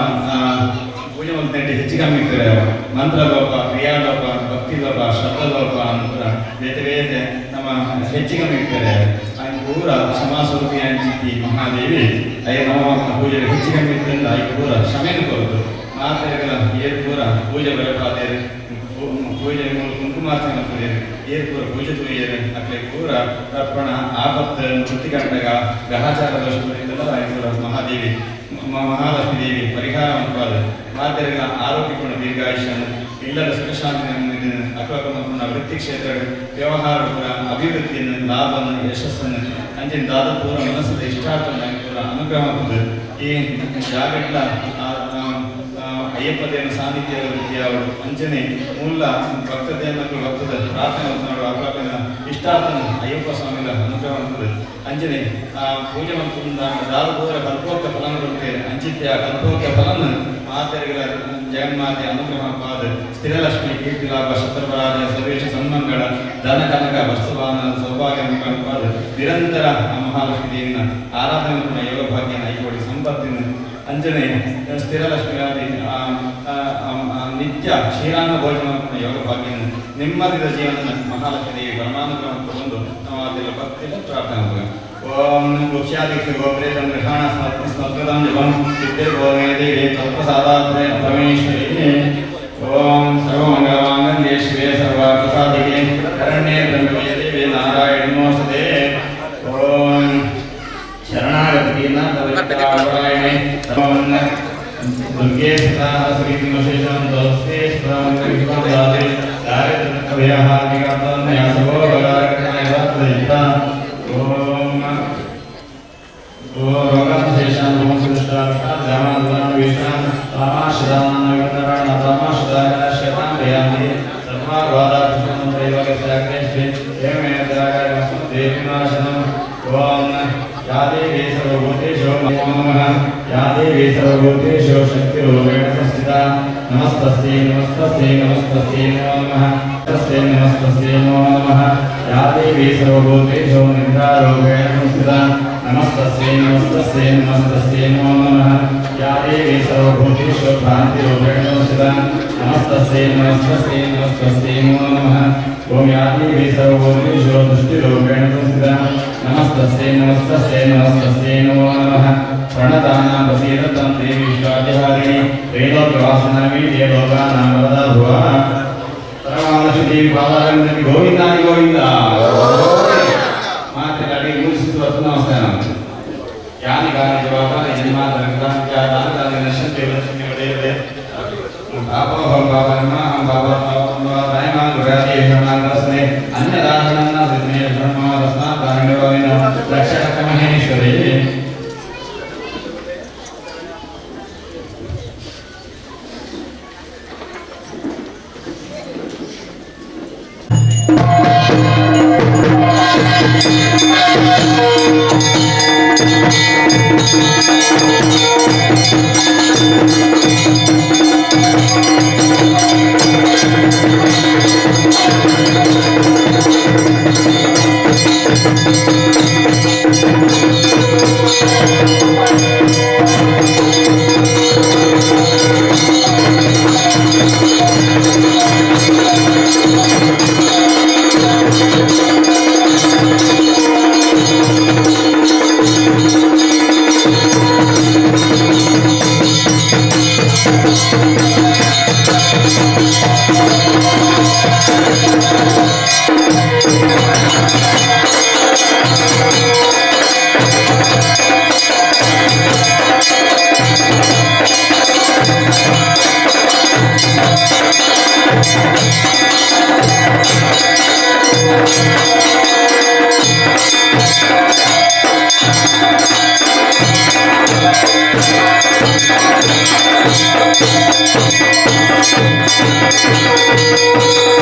ಪೂಜೆ ಒಂದು ಹೆಚ್ಚು ಕಮ್ಮಿ ಇರ್ತಾರೆ. ಮಂತ್ರ ಲೋಪ, ಕ್ರಿಯಾಲೋಪ, ಭಕ್ತಿ ಲೋಪ, ಶಬ್ದ ಲೋಪ ಅಂತ ಬೇತೆ ನಮ್ಮ ಹೆಚ್ಚು ಕಮ್ಮಿ ಇರ್ತಾರೆ. ಪೂರ ಕ್ಷಮಾಸ್ವರೂಪಿ ಅಂಚಿತಿ ಮಹಾದೇವಿ ನಮ್ಮ ಪೂಜೆ ಹೆಚ್ಚು ಕಮ್ಮಿ ಇರ್ತಂದ ಈ ಪೂರ ಕ್ಷಮೆಯನ್ನು ಕೊಡೋದು ಮಾತೆಗಳ ಏರು ಪೂರ ಪೂಜೆ ಬರಪಾದೇರು ಪೂಜೆ ಕುಂಕುಮಾರ್ಚನೆ ಮಾಡ್ತಾರೆ. ಏರು ಪೂರ ಪೂಜೆ ತುಳಿಯರು ಅಕ್ಲೆ ಪೂರ ತರ್ಪಣ ಆಪತ್ತು ಕೃತಿಕಂಡಗ ಗ್ರಹಾಚಾರ ದೋಷಗಳಿಂದೆಲ್ಲ ಪೂರ ಮಹಾದೇವಿ ಮಹಾಲಕ್ಷ್ಮೀ ದೇವಿ ಪರಿಹಾರ ಮಾಡುವಾಗ ಮಾತೆಗಳ ಆರೋಗ್ಯಪೂರ್ಣ ದೀರ್ಘಾಯುಷ್ಯನು ಎಲ್ಲರ ಸುಖಶಾಂತಿ ಅಕ್ರಮ ವೃತ್ತಿ ಕ್ಷೇತ್ರಗಳು ವ್ಯವಹಾರ ಪೂರ ಅಭಿವೃದ್ಧಿಯನ್ನು ಲಾಭವನ್ನು ಯಶಸ್ಸನ್ನು ಅಂಚಿನ ದಾದ ಪೂರ ಮನಸ್ಸದ ಇಷ್ಟಾರ್ಥವನ್ನು ಪೂರ ಅನುಗ್ರಹ ಮಾಡ್ತದೆ. ಈ ಜಾಗಟ್ಲ ಅಯ್ಯಪ್ಪದೇನ ಸಾನ್ನಿಧ್ಯ ಅವರು ಅಂಚನೆ ಮೂಲ ಭಕ್ತತೆಯನ್ನು ಭಕ್ತದ ಪ್ರಾರ್ಥನೆ ಮಾಡುವ ಅಕ್ರಮನ ಇಷ್ಟಾರ್ಥನ ಅಯ್ಯಪ್ಪ ಸ್ವಾಮಿಗಳ ಅನುಗ್ರಹ ಮಾಡ್ತದೆ. ಅಂಚನೆ ಪೂಜೆ ಮಾಡ್ಕೊಂಡ ದಾದ ಪೂರ ಕಲ್ಪೋಕ್ತ ಫಲನ ಕೊಡ್ತೇವೆ. ಅಂಚಿತ್ಯ ಕಲ್ಪೋಕ್ತ ಫಲನ ಮಾತೆಗಳ ಜಗನ್ಮಾತೆ ಅನುಗ್ರಹ ಪಾದ ಸ್ಥಿರಲಕ್ಷ್ಮಿ ಕೀರ್ತಿ ಲಾಭ ಶತ್ರುಪರಾಜ ಸರ್ವೇಶ ಸನ್ಮಂಗಳ ಧನ ಕನಕ ವಸ್ತುವಾನ ಸೌಭಾಗ್ಯ ಪಾದ ನಿರಂತರ ಮಹಾಲಕ್ಷ್ಮೀ ದೇವಿನ ಆರಾಧನೆ ಯೋಗ ಭಾಗ್ಯನ ಐಕೋಡಿ ಸಂಪತ್ತಿನ ಅಂಜನೆ ಸ್ಥಿರಲಕ್ಷ್ಮಿ ನಿತ್ಯ ಶ್ರೀರಾಮ ಭೋಜನ ಯೋಗ ಭಾಗ್ಯನ ನೆಮ್ಮದಿದ ಜೀವನ ಮಹಾಲಕ್ಷ್ಮೀ ದೇವಿ ಪರಮಾನುಗ್ರಹ ತಗೊಂಡು ನಾವು ಅದೆಲ್ಲ ಭಕ್ತಿಯಿಂದ ಪ್ರಾರ್ಥನೆ. ಓಂ ವೃಕ್ಷಾದಿತ್ಯ ಗೋಪ್ರೇತಂ ಗ್ರಹಾಣ ಸ್ಮೃತಂ ಜಪಂ ಸಿದ್ಧೇ ಗೋಮೇ ದೇವಿ ತತ್ಪ್ರಸಾದಾತ್ಮೇ ಪರಮೇಶ್ವರಿ. ಓಂ ಸರ್ವಮಂಗಲಮಾಂಗಲ್ಯೇ ಶಿವೆ ಸರ್ವಾರ್ಥಸಾಧಿಕೆ ಶರಣ್ಯೇ ಬ್ರಹ್ಮಣ್ಯ ದೇವಿ ನಾರಾಯಣಿ ನಮೋಸ್ತುತೇ. ಓಂ ಶರಣಾಗತಿ ನಾರಾಯಣಿ ಸರ್ವಮಂಗಲ ದುರ್ಗೆ ಸದಾ ಶ್ರೀ ವಿಶೇಷಂ ದೋಸ್ತೆ ಶ್ರಾವಣಿ ದಾರಿದ್ರ್ಯಕವ್ಯಃ ನಿಗತನ್ಯ ಸರ್ವೋಪಕಾರಕನಾಯ ದಾತಯಿತ. ಓಂ ರೋಗಶೇಷಂ ರೋಮಸುಷ್ಟಾಕ್ಷಾದ್ಯಾಮಾದ್ವಾನ್ ವಿಷ್ಣಾನ್ ರಾಮಾಶ್ರದಾನನ ವಿತರಣ ರಾಮಾಶ್ರದಾಯ ಶತಾಂಬಯಾಮಿ ಸರ್ವಾವಾದಾಕೃಷ್ಣಂತ್ರೈವಗಸ್ಯಾಗ್ನೇಶ್ವೇ ಏಮೇಂದ್ರಾಗಾಯ ದೇವಿನಾಶನಂ. ಓಂ ಯಾ ದೇವಿ ಸರ್ವಭೂತೇಷು ನಮಃ ಯಾ ದೇವಿ ಸರ್ವಭೂತೇಷು ಶಕ್ತಿರೂಪೇಣ ಸಂಸ್ಥಿತಾ ನಮಸ್ತಸ್ಯೈ ನಮಸ್ತಸ್ಯೈ ನಮಸ್ತಸ್ಯೈ ನಮೋ ನಮಃ ತಸ್ಯೈ ನಮಸ್ತಸ್ಯೈ ನಮೋ ನಮಃ ಯಾ ದೇವಿ ಸರ್ವಭೂತೇಷು ನಿದ್ರಾರೂಪೇಣ ಸಂಸ್ಥಿತಾ ನಮಸ್ತಸ್ಯೈ ನಮಸ್ತಸ್ಯೈ ನಮಸ್ತಸ್ಯೈ ನಮೋ ನಮಃ ಯಾ ದೇವಿ ಸರ್ವಭೂತೇಷು ಭ್ರಾಂತಿರೂಪೇಣ ಸಂಸ್ಥಿತಾ ನಮಸ್ತಸ್ಯೈ ನಮಸ್ತಸ್ಯೈ ನಮಸ್ತಸ್ಯೈ ನಮೋ ನಮಃ ಓಂ ಯಾ ದೇವಿ ಸರ್ವಭೂತೇಷು ದೃಷ್ಟಿರೂಪೇಣ ಸಂಸ್ಥಿತಾ ನಮಸ್ತಸ್ಯೈ ನಮಸ್ತಸ್ಯೈ ನಮಸ್ತಸ್ಯೈ ನಮೋ ನಮಃ ಪ್ರಣತಾನಾಂ ಪ್ರಸೀದತಾಂ ದೇವಿ ವಿಶ್ವಾದಿಹಾರಿಣಿ ವೇದೋಪವಾಸನಾಮಿ ದೇವಲೋಕಾನಾಂ ವರದಾ ಭುವ. ಪರಮಹಾಲಕ್ಷ್ಮೀ ದೇವಿ ಪಾದಾರಂಗದಲ್ಲಿ ಗೋವಿಂದ ಗೋವಿಂದ ಮಾತುಕಡೆ ಮುಗಿಸಿದ್ದು ಹತ್ತು ನಮಸ್ಕಾರ. ಯಾನಿ ಗಾನಿ ಜವಾಬಾರಿ ಜನ್ಮಾಂತರ ನಶ್ಯಂತೆ ಲಕ್ಷ್ಮೀ ವದೇವತೆ ಪಾಪೋಹಂ ಪಾಪರ್ಮ ಹಂ ಪಾಪರ್ಮ ರಾಯಮಾನ್ ಗುರಾದಿ ಶರಣಾಗರಸ್ನೆ ಅನ್ಯದಾಸನನ್ನ ಸಿದ್ಧೇ ಶರಣಮಾರಸ್ನ ಕಾರಣವಾವಿನ ರಕ್ಷಕ ಮಹೇಶ್ವರಿ. Thank you.